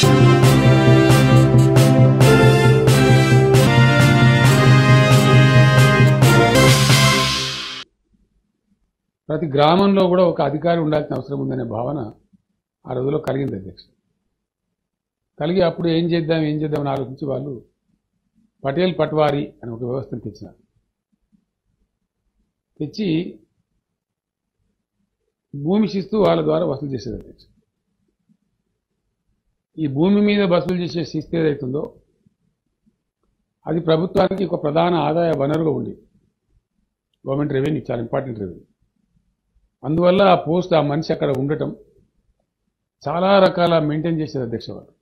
ప్రతి గ్రామంలో కూడా ఒక అధికారి ఉండాల్సిన అవసరం ఉందనే భావన ఆ రోజుల్లో కలిగింది అధ్యక్ష. కలిగి అప్పుడు ఏం చేద్దామని ఆలోచించి వాళ్ళు పటేల్ పట్వారీ అని ఒక వ్యవస్థను తెచ్చినారు. తెచ్చి భూమి శిస్తు వాళ్ళ ద్వారా వసూలు చేసేది అధ్యక్ష. ఈ భూమి మీద వసూలు చేసే శిస్తు ఏదైతుందో అది ప్రభుత్వానికి ఒక ప్రధాన ఆదాయ వనరుగా ఉంది. గవర్నమెంట్ రెవెన్యూ చాలా ఇంపార్టెంట్ రెవెన్యూ. అందువల్ల ఆ మనిషి అక్కడ ఉండటం చాలా రకాల మెయింటైన్ చేసేది అధ్యక్ష. వాళ్ళు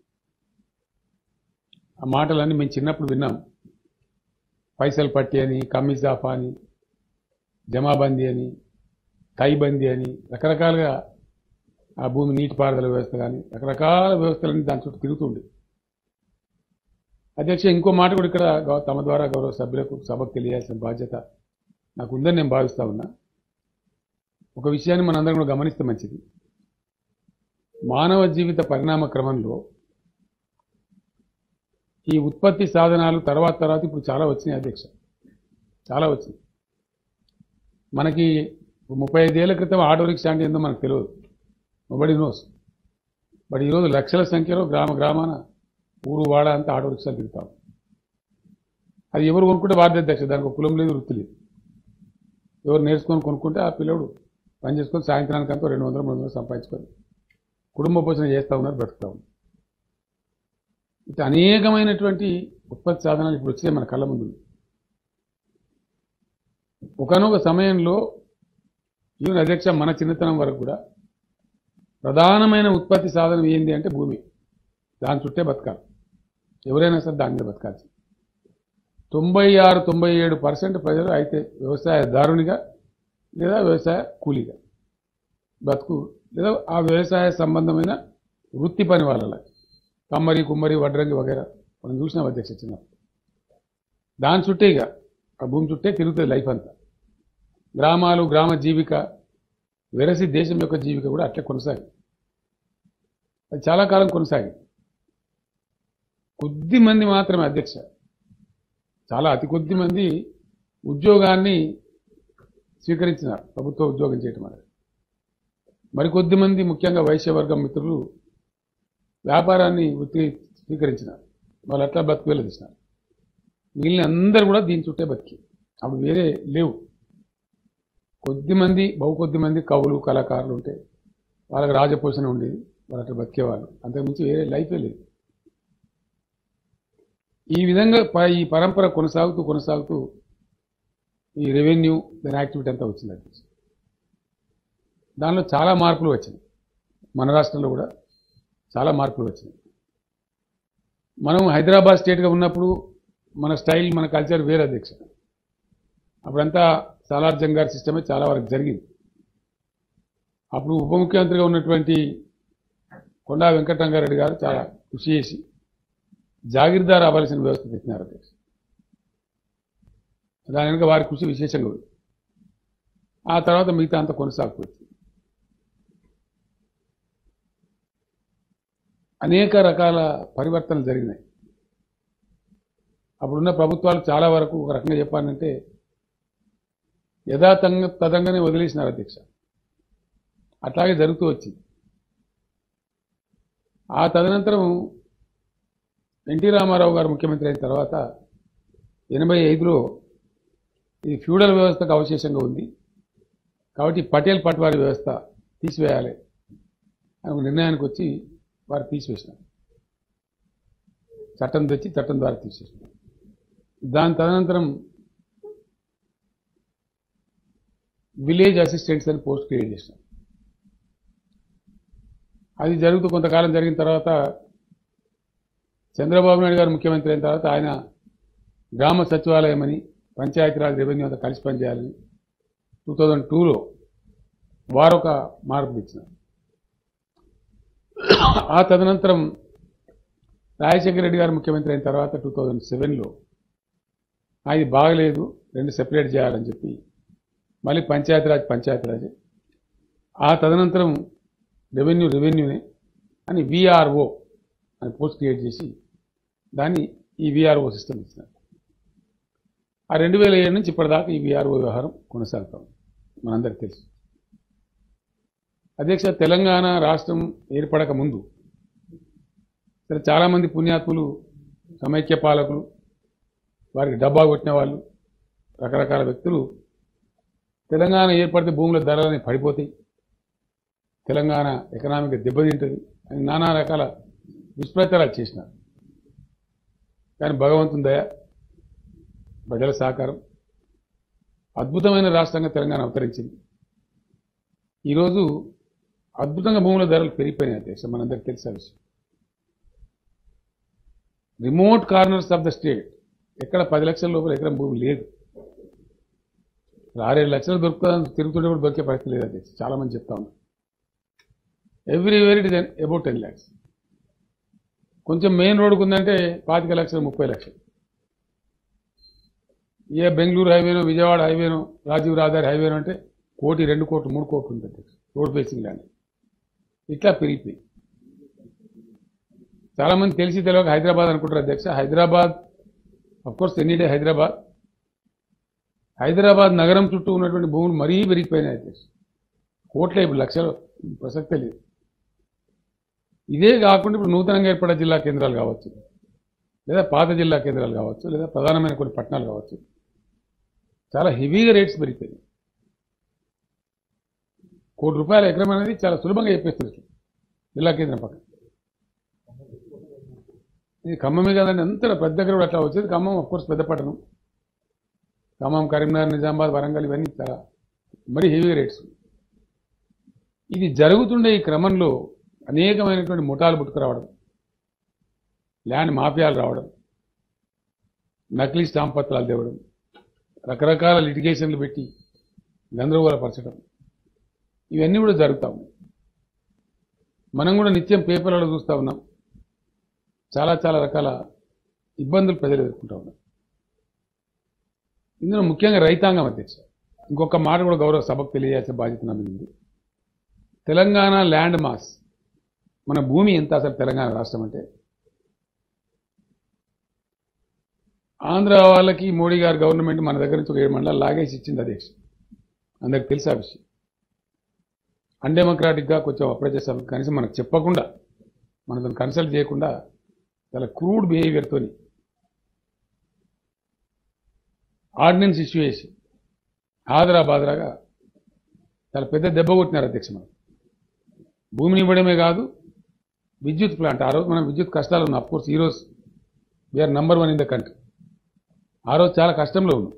ఆ మాటలన్నీ మేము చిన్నప్పుడు విన్నాం. పైసలు పట్టి అని, కమ్మీజాఫా అని, జమాబందీ అని, కైబందీ అని రకరకాలుగా ఆ భూమి నీటిపారుదల వ్యవస్థ కానీ రకరకాల వ్యవస్థలన్నీ దాని చుట్టూ తిరుగుతుండే. అధ్యక్ష, ఇంకో మాట కూడా ఇక్కడ తమ ద్వారా గౌరవ సభ్యులకు సభకు తెలియాల్సిన బాధ్యత నాకు ఉందని నేను భావిస్తా ఉన్నా. ఒక విషయాన్ని మనందరం కూడా గమనిస్తే మంచిది. మానవ జీవిత పరిణామ క్రమంలో ఈ ఉత్పత్తి సాధనాలు తర్వాత ఇప్పుడు చాలా వచ్చినాయి అధ్యక్ష, చాలా వచ్చినాయి. మనకి 35 ఏళ్ల క్రితం ఆటో రిక్షా అంటే ఏందో మనకు తెలియదు, నోబడీ నోస్. బట్ ఈరోజు లక్షల సంఖ్యలో గ్రామాన ఊరు వాడ అంతా ఆటో రిక్షాలు తిరుగుతాం. అది ఎవరు కొనుక్కుంటే వారిదే అధ్యక్ష, దానికి ఒక కులం లేదు, వృత్తి లేదు. ఎవరు నేర్చుకొని కొనుక్కుంటే ఆ పిల్లడు పని చేసుకొని సాయంత్రానికంతా 200-300 సంపాదించుకొని కుటుంబ పోషణ చేస్తూ ఉన్నారు, బ్రతుకుతా ఉన్నారు. ఇట్లా అనేకమైనటువంటి ఉత్పత్తి సాధనాలు ఇప్పుడు వచ్చాయి మన కళ్ళ ముందు. ఒకనొక సమయంలో ఈవెన్ అధ్యక్ష మన చిన్నతనం వరకు కూడా ప్రధానమైన ఉత్పత్తి సాధనం ఏంది అంటే భూమి. దాని చుట్టే బతకాలి, ఎవరైనా సరే దాని మీద బతకాల్సి. 96-97% ప్రజలు అయితే వ్యవసాయదారునిగా లేదా వ్యవసాయ కూలీగా బతుకు, లేదా ఆ వ్యవసాయ సంబంధమైన వృత్తి పని వాళ్ళ కమ్మరి, కుమ్మరి, వడ్రంగి వగైరా మనం చూసినాం అధ్యక్ష చిన్నప్పుడు. దాని చుట్టే ఇక ఆ భూమి చుట్టే తిరుగుతుంది లైఫ్ అంతా. గ్రామాలు, గ్రామ జీవిక వెరసి దేశం యొక్క జీవిక కూడా అట్లే కొనసాగింది. అది చాలా కాలం కొనసాగింది. కొద్ది మంది మాత్రమే అధ్యక్ష, చాలా అతి కొద్ది మంది ఉద్యోగాన్ని స్వీకరించినారు, ప్రభుత్వ ఉద్యోగం చేయటం అనేది. మరికొద్ది మంది ముఖ్యంగా వైశ్యవర్గం మిత్రులు వ్యాపారాన్ని వృత్తి స్వీకరించినారు. వాళ్ళు అట్లా బతుకు తీసినారు. మిగిలిన అందరూ కూడా దీని చుట్టే బతికి. అప్పుడు వేరే లేవు. కొద్ది మంది కవులు, కళాకారులు ఉంటే వాళ్ళకి రాజపోషణ ఉండేది, వాళ్ళు అట్లా బతికేవాళ్ళు. అంతకుమించి వేరే లైఫే లేదు. ఈ విధంగా ఈ పరంపర కొనసాగుతూ ఈ రెవెన్యూ దాని యాక్టివిటీ అంతా వచ్చింది. దానిలో చాలా మార్పులు వచ్చినాయి. మన రాష్ట్రంలో కూడా చాలా మార్పులు వచ్చినాయి. మనం హైదరాబాద్ స్టేట్గా ఉన్నప్పుడు మన స్టైల్, మన కల్చర్ వేరే అధ్యక్ష. అప్పుడంతా సాలార్ జంగార్ సిస్టమే చాలా వరకు జరిగింది. అప్పుడు ఉప ముఖ్యమంత్రిగా ఉన్నటువంటి కొండా వెంకటరంగారెడ్డి గారు చాలా కృషి చేసి జాగీర్దార్ అవ్వాల్సిన వ్యవస్థ తెచ్చినారు అధ్యక్ష. దాని వెనుక వారి కృషి విశేషంగా ఉంది. ఆ తర్వాత మిగతా అంతా కొనసాగుతుంది. అనేక రకాల పరివర్తనలు జరిగినాయి. అప్పుడున్న ప్రభుత్వాలు చాలా వరకు ఒక రకంగా చెప్పాలంటే తదంగానే వదిలేసినారు అధ్యక్ష. అట్లాగే జరుగుతూ వచ్చింది. ఆ తదనంతరం ఎన్టీ రామారావు గారు ముఖ్యమంత్రి అయిన తర్వాత 85లో ఇది ఫ్యూడల్ వ్యవస్థకు అవశేషంగా ఉంది కాబట్టి పటేల్ పట్వారీ వ్యవస్థ తీసివేయాలి అని ఒక నిర్ణయానికి వచ్చి వారు తీసివేసినారు. చట్టం తెచ్చి చట్టం ద్వారా తీసేసినారు. దాని తదనంతరం విలేజ్ అసిస్టెంట్స్ అని పోస్ట్ క్రియేట్ చేసినారు. అది జరుగుతూ కొంతకాలం జరిగిన తర్వాత చంద్రబాబు నాయుడు గారు ముఖ్యమంత్రి అయిన తర్వాత ఆయన గ్రామ సచివాలయం అని, పంచాయతీరాజ్, రెవెన్యూ అంతా కలిసి పనిచేయాలని 2002లో వారొక మార్పు ఇచ్చినారు. ఆ తదనంతరం రాజశేఖర రెడ్డి గారు ముఖ్యమంత్రి అయిన తర్వాత 2007లో అది బాగలేదు, రెండు సెపరేట్ చేయాలని చెప్పి మళ్ళీ పంచాయతీరాజ్, ఆ తదనంతరం రెవెన్యూనే అని VRO అని పోస్ట్ క్రియేట్ చేసి దాన్ని ఈ విఆర్ఓ సిస్టమ్ ఇచ్చినారు. ఆ 2007 నుంచి ఇప్పటిదాకా ఈ విఆర్ఓ వ్యవహారం కొనసాగుతాం మనందరికీ తెలుసు. అధ్యక్ష, తెలంగాణ రాష్ట్రం ఏర్పడక ముందు సరే చాలామంది పుణ్యాత్ములు, సమైక్య పాలకులు, వారికి డబ్బా కొట్టిన వాళ్ళు, రకరకాల వ్యక్తులు తెలంగాణ ఏర్పడితే భూముల ధరలని పడిపోతాయి, తెలంగాణ ఎకనామిక్ దెబ్బతింటుంది అని నానా రకాల దుష్ప్రచారాలు చేసినారు. కానీ భగవంతుని దయ, ప్రజల సహకారం, అద్భుతమైన రాష్ట్రంగా తెలంగాణ అవతరించింది. ఈరోజు అద్భుతంగా భూముల ధరలు పెరిగిపోయినాయి అధ్యక్ష, మనందరికీ తెలిసిన విషయం. Remote corners of the state ఎక్కడ 10 లక్షల లోపల ఎకరం భూమి లేదు. 6-7 లక్షలు దొరుకుతుందని తిరుగుతుంటే కూడా దొరికే పరిస్థితి లేదు అధ్యక్ష. చాలా మంది చెప్తా ఉన్నారు. Everywhere it is about 10 lakhs. కొంచెం మెయిన్ రోడ్డుకు ఉందంటే 25 లక్షలు, 30 లక్షలు. ఏ బెంగళూరు హైవేనో, విజయవాడ హైవేనో, రాజీవ్ రహదారి హైవేనో అంటే 1 కోటి, 2 కోట్లు, 3 కోట్లు ఉంటుంది అధ్యక్ష రోడ్ ఫేసింగ్ ల్యాండ్. ఇట్లా పెరిగిపోయి చాలా మంది తెలిసి తెలియక హైదరాబాద్ అనుకుంటారు అధ్యక్ష. హైదరాబాద్ అఫ్కోర్స్ ఎనీడే హైదరాబాద్ నగరం చుట్టూ ఉన్నటువంటి భూములు మరీ పెరిగిపోయినాయి అధ్యక్ష. కోట్లే, ఇప్పుడు లక్షలు ప్రసక్తే లేదు. ఇదే కాకుండా ఇప్పుడు నూతనంగా ఏర్పడే జిల్లా కేంద్రాలు కావచ్చు, లేదా పాత జిల్లా కేంద్రాలు కావచ్చు, లేదా ప్రధానమైన కొన్ని పట్టణాలు కావచ్చు, చాలా హెవీగా రేట్స్ పెరిగిపోయినాయి. ₹1 కోటి ఎకరం అనేది చాలా సులభంగా చెప్పేస్తుంది జిల్లా కేంద్రం పక్కన. ఇది ఖమ్మమే కదండి, అంత పెద్ద దగ్గర కూడా అట్లా వచ్చేది. ఖమ్మం అఫ్కోర్స్ పెద్ద పట్టణం. ఖమ్మం, కరీంనగర్, నిజామాబాద్, వరంగల్ ఇవన్నీ చాలా మరీ హెవీ రేట్స్. ఇది జరుగుతుండే ఈ క్రమంలో అనేకమైనటువంటి ముఠాలు పుట్టుకురావడం, ల్యాండ్ మాఫియాలు రావడం, నకిలీ స్టాంప్ పత్రాలు తేవడం, రకరకాల లిటిగేషన్లు పెట్టి గందరగోళపరచడం, ఇవన్నీ కూడా జరుగుతూ ఉన్నాయి. మనం కూడా నిత్యం పేపర్లలో చూస్తూ ఉన్నాం. చాలా చాలా రకాల ఇబ్బందులు ప్రజలు ఎదుర్కొంటూ ఉన్నారు. ఇందులో ముఖ్యంగా రైతాంగం అధ్యక్ష. ఇంకొక మాట కూడా గౌరవ సభకు తెలియజేసే బాధ్యత నా మీద ఉంది. తెలంగాణ ల్యాండ్ మాస్, మన భూమి ఎంత అసలు తెలంగాణ రాష్ట్రం అంటే, ఆంధ్ర వాళ్ళకి మోడీ గారు గవర్నమెంట్ మన దగ్గర నుంచి ఒక 7 మండలాలు లాగేసి ఇచ్చింది అధ్యక్ష. అందరికి తెలిసే విషయం. అన్డెమోక్రాటిక్గా కొంచెం అప్రజాస్వామ్యం, కనీసం మనకు చెప్పకుండా, మనతో కన్సల్ట్ చేయకుండా చాలా క్రూడ్ బిహేవియర్తో ఆర్డినెన్స్ ఇష్యూ చేసి ఆదరాబాదరాగా చాలా పెద్ద దెబ్బ కొట్టినారు అధ్యక్ష. మనం భూమిని ఇవ్వడమే కాదు, విద్యుత్ ప్లాంట్, ఆ రోజు మనం విద్యుత్ కష్టాలు ఉన్నాం. అఫ్కోర్స్ ఈరోజు we are number 1 in the country. ఆ రోజు చాలా కష్టంలో ఉన్నాం.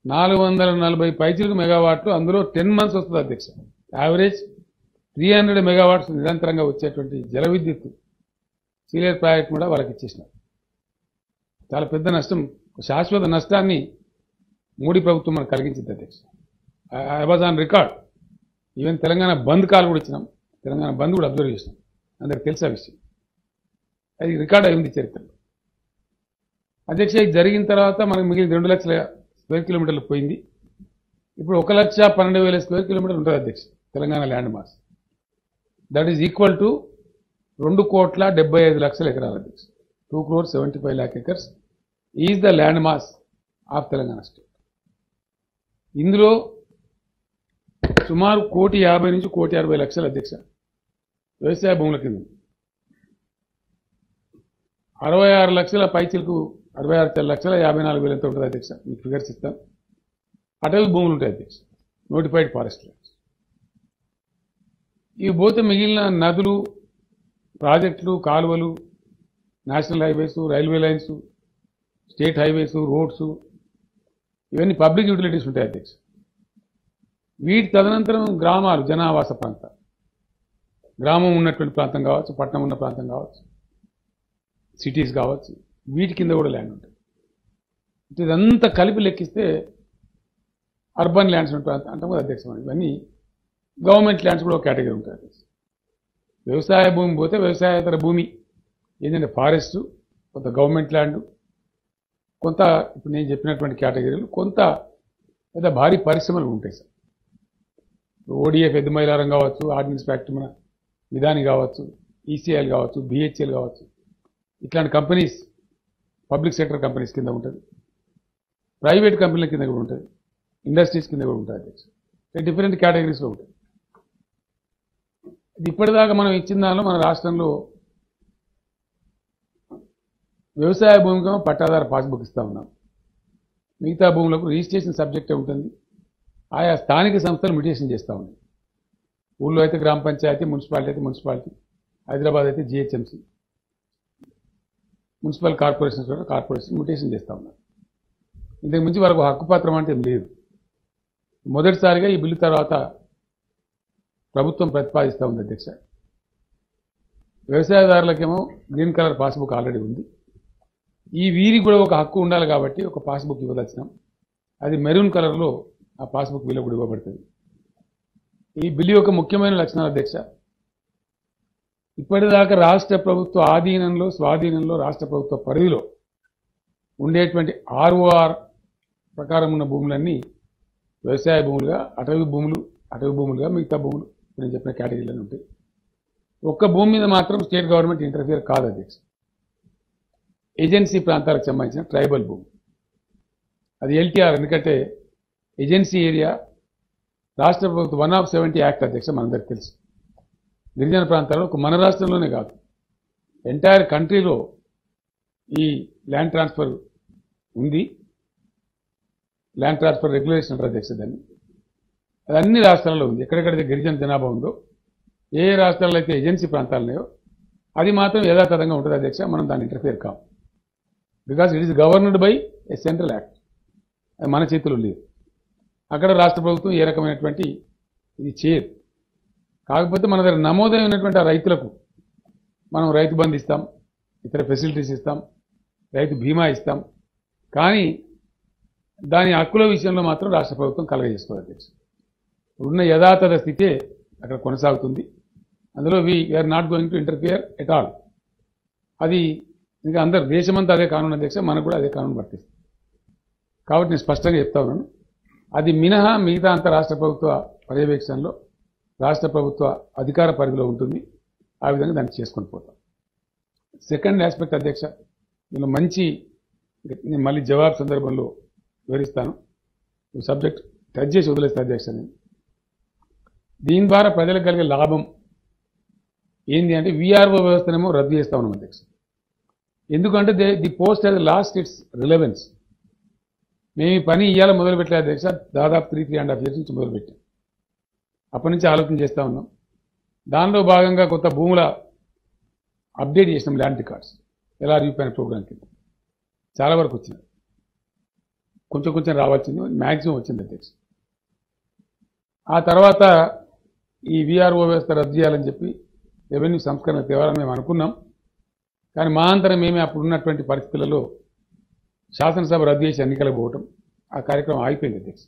440 పైచిలకు మెగావాట్లు, అందులో 10 months వస్తుంది అధ్యక్ష. యావరేజ్ 300 మెగావాట్స్ నిరంతరంగా వచ్చేటువంటి జల విద్యుత్ సీలియర్ ప్రాజెక్ట్ కూడా వాళ్ళకి ఇచ్చేసినారు. చాలా పెద్ద నష్టం, శాశ్వత నష్టాన్ని మోడీ ప్రభుత్వం మనకు కలిగించింది అధ్యక్ష. I was on record. Even Telangana bandh call కూడా ఇచ్చినాం, తెలంగాణ బంద్ కూడా అబ్జర్వ్ చేసినాం. అందరికి తెలిసే విషయం. అది రికార్డ్ అయింది చరిత్రలో అధ్యక్ష. ఇది జరిగిన తర్వాత మనకు మిగిలిన 2 లక్షల స్క్వేర్ కిలోమీటర్లు పోయింది. ఇప్పుడు 1,12,000 స్క్వేర్ కిలోమీటర్లు ఉంటుంది అధ్యక్ష Telangana land mass. That is equal to 2,75,00,000 ఎకరాలు అధ్యక్ష. 2,75,00,000 acres is the land mass of Telangana state. ఇందులో సుమారు 1,50,00,000 నుంచి 1,60,00,000 అధ్యక్ష వ్యవసాయ భూముల కింద, 66 లక్షల పైచిలకు, 66,54,000 ఎంత ఉంటుంది అధ్యక్ష, మీకు ఫిగర్స్ ఇస్తాను. అటవీ భూములు ఉంటాయి అధ్యక్ష, నోటిఫైడ్ ఫారెస్ట్ ల్యాండ్స్. ఇవి పోతే మిగిలిన నదులు, ప్రాజెక్టులు, కాలువలు, national highways, railway lines, state highways, roads, ఇవన్నీ పబ్లిక్ యూటిలిటీస్ ఉంటాయి అధ్యక్ష. వీటి తదనంతరం గ్రామాలు, జనావాస ప్రాంతాలు, గ్రామం ఉన్నటువంటి ప్రాంతం కావచ్చు, పట్టణం ఉన్న ప్రాంతం కావచ్చు, సిటీస్ కావచ్చు, వీటి కింద కూడా ల్యాండ్ ఉంటుంది. ఇదంతా కలిపి లెక్కిస్తే అర్బన్ ల్యాండ్స్ అంటాం కదా అధ్యక్ష. ఇవన్నీ గవర్నమెంట్ ల్యాండ్స్ కూడా ఒక కేటగిరీ ఉంటాయి అధ్యక్ష. వ్యవసాయ భూమి పోతే వ్యవసాయేతర భూమి ఏంటంటే ఫారెస్ట్, కొంత గవర్నమెంట్ ల్యాండ్, కొంత ఇప్పుడు నేను చెప్పినటువంటి కేటగిరీలు, కొంత లేదా భారీ పరిశ్రమలు ఉంటాయి సార్. ఓడిఎఫ్ ఎద్దుమైలారం కావచ్చు, ఆర్డినెన్స్ ఫ్యాక్టరీ మన విధాని కావచ్చు, ఈసీఐఎల్ కావచ్చు, బిహెచ్ఎల్ కావచ్చు, ఇట్లాంటి కంపెనీస్ పబ్లిక్ సెక్టర్ కంపెనీస్ కింద ఉంటుంది, ప్రైవేట్ కంపెనీల కింద కూడా ఉంటుంది, ఇండస్ట్రీస్ కింద కూడా ఉంటుంది అధ్యక్ష. డిఫరెంట్ కేటగిరీస్లో ఉంటుంది. ఇది ఇప్పటిదాకా మనం ఇచ్చిన దానిలో మన రాష్ట్రంలో వ్యవసాయ భూమికి పట్టాదార పాస్బుక్ ఇస్తా ఉన్నాం. మిగతా భూములకు రిజిస్ట్రేషన్ సబ్జెక్టే ఉంటుంది. ఆయా స్థానిక సంస్థలు మ్యూటేషన్ చేస్తూ ఉన్నాయి. ఊళ్ళో అయితే గ్రామ పంచాయతీ, మున్సిపాలిటీ అయితే మున్సిపాలిటీ, హైదరాబాద్ అయితే జిహెచ్ఎంసీ, మున్సిపల్ కార్పొరేషన్స్ కూడా కార్పొరేషన్ మ్యూటేషన్ చేస్తూ ఉన్నారు. ఇంతకు మించి వరకు హక్కుపత్రం అంటే ఏం లేదు. మొదటిసారిగా ఈ బిల్లు తర్వాత ప్రభుత్వం ప్రతిపాదిస్తూ ఉంది అధ్యక్ష. వ్యవసాయదారులకేమో గ్రీన్ కలర్ పాస్బుక్ ఆల్రెడీ ఉంది. ఈ వీరికి కూడా ఒక హక్కు ఉండాలి కాబట్టి ఒక పాస్బుక్ ఇవ్వదచ్చినాం. అది మెరూన్ కలర్లో ఆ పాస్బుక్ విలువ కూడా ఇవ్వబడుతుంది. ఈ బిల్లు యొక్క ముఖ్యమైన లక్షణాలు అధ్యక్ష, ఇప్పటిదాకా రాష్ట్ర ప్రభుత్వ ఆధీనంలో, స్వాధీనంలో, రాష్ట్ర ప్రభుత్వ పరిధిలో ఉండేటువంటి ఆర్ఓఆర్ ప్రకారం ఉన్న భూములన్నీ వ్యవసాయ భూములుగా, అటవీ భూములుగా మిగతా భూములు నేను చెప్పిన కేటగిరీలో ఉంటాయి. ఒక్క భూమి మీద మాత్రం స్టేట్ గవర్నమెంట్ ఇంటర్ఫియర్ కాదు అధ్యక్ష. ఏజెన్సీ ప్రాంతాలకు సంబంధించిన ట్రైబల్ భూమి అది ఎల్టీఆర్, ఎందుకంటే ఏజెన్సీ ఏరియా రాష్ట్ర ప్రభుత్వం 170 యాక్ట్ అధ్యక్ష మనందరికీ తెలుసు. గిరిజన ప్రాంతాల్లో మన రాష్ట్రంలోనే కాదు ఎంటైర్ కంట్రీలో ఈ ల్యాండ్ ట్రాన్స్ఫర్ ఉంది. ల్యాండ్ ట్రాన్స్ఫర్ రెగ్యులేషన్ అంటారు అధ్యక్ష దాన్ని. అది అన్ని రాష్ట్రాల్లో ఉంది. ఎక్కడెక్కడైతే గిరిజన జనాభా ఉందో, ఏ రాష్ట్రాల్లో అయితే ఏజెన్సీ ప్రాంతాలు ఉన్నాయో అది మాత్రం యథాతథంగా ఉంటుంది అధ్యక్ష. మనం దాన్ని interfere com. Because it is governed by A central act. అది మన చేతుల్లో లేదు. అక్కడ రాష్ట్ర ప్రభుత్వం ఏ రకమైనటువంటి ఇది చేయదు. కాకపోతే మన దగ్గర నమోదైనటువంటి ఆ రైతులకు మనం రైతు బంధు ఇస్తాం, ఇతర ఫెసిలిటీస్ ఇస్తాం, రైతు బీమా ఇస్తాం. కానీ దాని హక్కుల విషయంలో మాత్రం రాష్ట్ర ప్రభుత్వం కలగజేసుకోవాలి అధ్యక్ష. ఉన్న యథాతథ స్థితే అక్కడ కొనసాగుతుంది. అందులో we are not going to interfere at all. అది ఇంకా అందరు దేశమంతా అదే కానూన్ అధ్యక్ష, మనకు కూడా అదే కానూన్ వర్తిస్తుంది. కాబట్టి నేను స్పష్టంగా చెప్తా ఉన్నాను, అది మినహా మిగతా అంత రాష్ట్ర ప్రభుత్వ పర్యవేక్షణలో, రాష్ట్ర ప్రభుత్వ అధికార పరిధిలో ఉంటుంది. ఆ విధంగా దాన్ని చేసుకొని పోతాం. సెకండ్ ఆస్పెక్ట్ అధ్యక్ష, నేను మంచి, నేను మళ్ళీ జవాబు సందర్భంలో వివరిస్తాను. ఈ సబ్జెక్ట్ టచ్ చేసి వదిలేస్తా అధ్యక్ష. నేను దీని ద్వారా ప్రజలకు కలిగే లాభం ఏంది అంటే వీఆర్ఓ వ్యవస్థనేమో రద్దు చేస్తా ఉన్నాం అధ్యక్ష. ఎందుకంటే the post has lost its relevance. మేము ఈ పని ఇవాళ మొదలుపెట్టలే అధ్యక్ష, దాదాపు 3.5 years నుంచి మొదలుపెట్టాం. అప్పటి నుంచి ఆలోచన చేస్తూ ఉన్నాం. దానిలో భాగంగా కొత్త భూముల అప్డేట్ చేసినాం. ల్యాండ్ రికార్డ్స్ ఎల్ఆర్యూపీ అనే ప్రోగ్రాం కింద చాలా వరకు వచ్చింది. కొంచెం రావాల్సింది, మ్యాక్సిమం వచ్చింది అధ్యక్ష. ఆ తర్వాత ఈ వీఆర్ఓ వ్యవస్థ రద్దు చేయాలని చెప్పి రెవెన్యూ సంస్కరణ తేవాలని మేము అనుకున్నాం. కానీ మా అంతరం మేమే అప్పుడు ఉన్నటువంటి పరిస్థితులలో శాసనసభ రద్దు చేసి ఎన్నికలకు పోవటం, ఆ కార్యక్రమం ఆగిపోయింది అధ్యక్ష.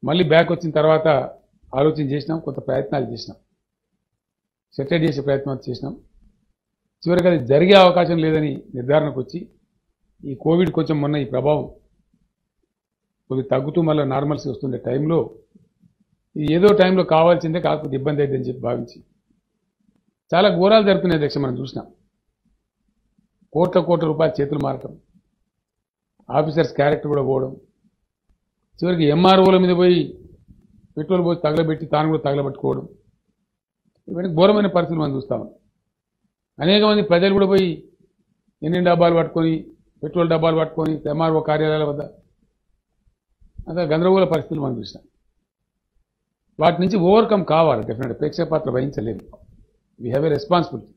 మళ్ళీ బ్యాక్ వచ్చిన తర్వాత ఆలోచన చేసినాం, కొంత ప్రయత్నాలు చేసినాం, సెటిల్ చేసే ప్రయత్నాలు చేసినాం. చివరికి అది జరిగే అవకాశం లేదని నిర్ధారణకు వచ్చి ఈ కోవిడ్ కొంచెం మొన్న ఈ ప్రభావం కొద్ది తగ్గుతూ మళ్ళీ నార్మల్సీ వస్తుండే టైంలో ఇది ఏదో టైంలో కావాల్సిందే, కాకపోతే ఇబ్బంది అయిద్దని చెప్పి భావించి చాలా ఘోరాలు జరుగుతున్నాయి అధ్యక్ష. మనం చూసినాం, కోట్ల రూపాయల చేతులు మారటం, ఆఫీసర్స్ క్యారెక్టర్ కూడా పోవడం, చివరికి ఎంఆర్ఓల మీద పోయి పెట్రోల్ పోయి తగలబెట్టి తాను కూడా తగలబెట్టుకోవడం, ఇవన్నీ ఘోరమైన పరిస్థితులు మనం చూస్తాం. అనేక మంది ప్రజలు కూడా పోయి ఎన్ని డబ్బాలు పట్టుకొని, పెట్రోల్ డబ్బాలు పట్టుకొని ఎంఆర్ఓ కార్యాలయాల వద్ద అంతా గందరగోళ పరిస్థితులు మనం చూసినాం. వాటి నుంచి ఓవర్కమ్ కావాలి. డెఫినెట్ ప్రేక్షక పాత్ర వహించలేదు. We have a responsibility.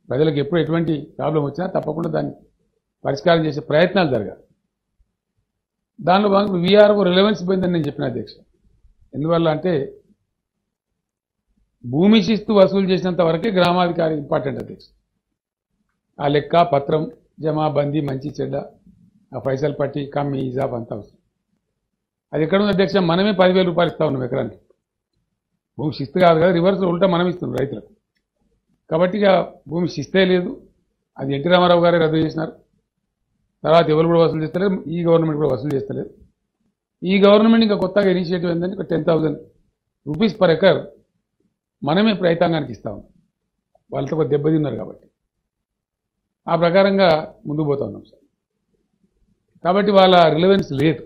ప్రజలకు ఎప్పుడు ఎటువంటి ప్రాబ్లం వచ్చినా తప్పకుండా దాన్ని పరిష్కారం చేసే ప్రయత్నాలు జరగాలి. దానిలో భాగంగా వీఆర్ఓ రిలవెన్స్ పోయిందని నేను చెప్పిన అధ్యక్ష. ఎందువల్ల అంటే భూమి శిస్తు వసూలు చేసినంత వరకే గ్రామాధికారి ఇంపార్టెంట్ అధ్యక్ష. ఆ లెక్క పత్రం జమాబందీ మంచి చెడ్డ ఆ పైసలు పట్టి కమ్మి ఇజాబ్ అంతా అవసరం. అది ఎక్కడ ఉంది అధ్యక్ష? మనమే 10,000 రూపాయలు ఇస్తా ఉన్నాం ఎకరానికి. భూమి శిస్తు కాదు కదా, రివర్స్ ఉల్టా మనం ఇస్తున్నాం రైతులకు. కాబట్టి ఇక భూమి శిస్తే లేదు. అది ఎన్టీ రామారావు గారే రద్దు చేసినారు. తర్వాత ఎవరు కూడా వసూలు చేస్తలేదు, ఈ గవర్నమెంట్ కూడా వసూలు చేస్తలేదు. ఈ గవర్నమెంట్ ఇంకా కొత్తగా ఇనిషియేటివ్ ఏంటంటే 10,000 రూపీస్ పర్ ఎకర్ మనమే రైతాంగానికి ఇస్తా ఉన్నాం. వాళ్ళతో ఒక దెబ్బతిన్నారు కాబట్టి ఆ ప్రకారంగా ముందుకు పోతా ఉన్నాం సార్. కాబట్టి వాళ్ళ రిలవెన్స్ లేదు.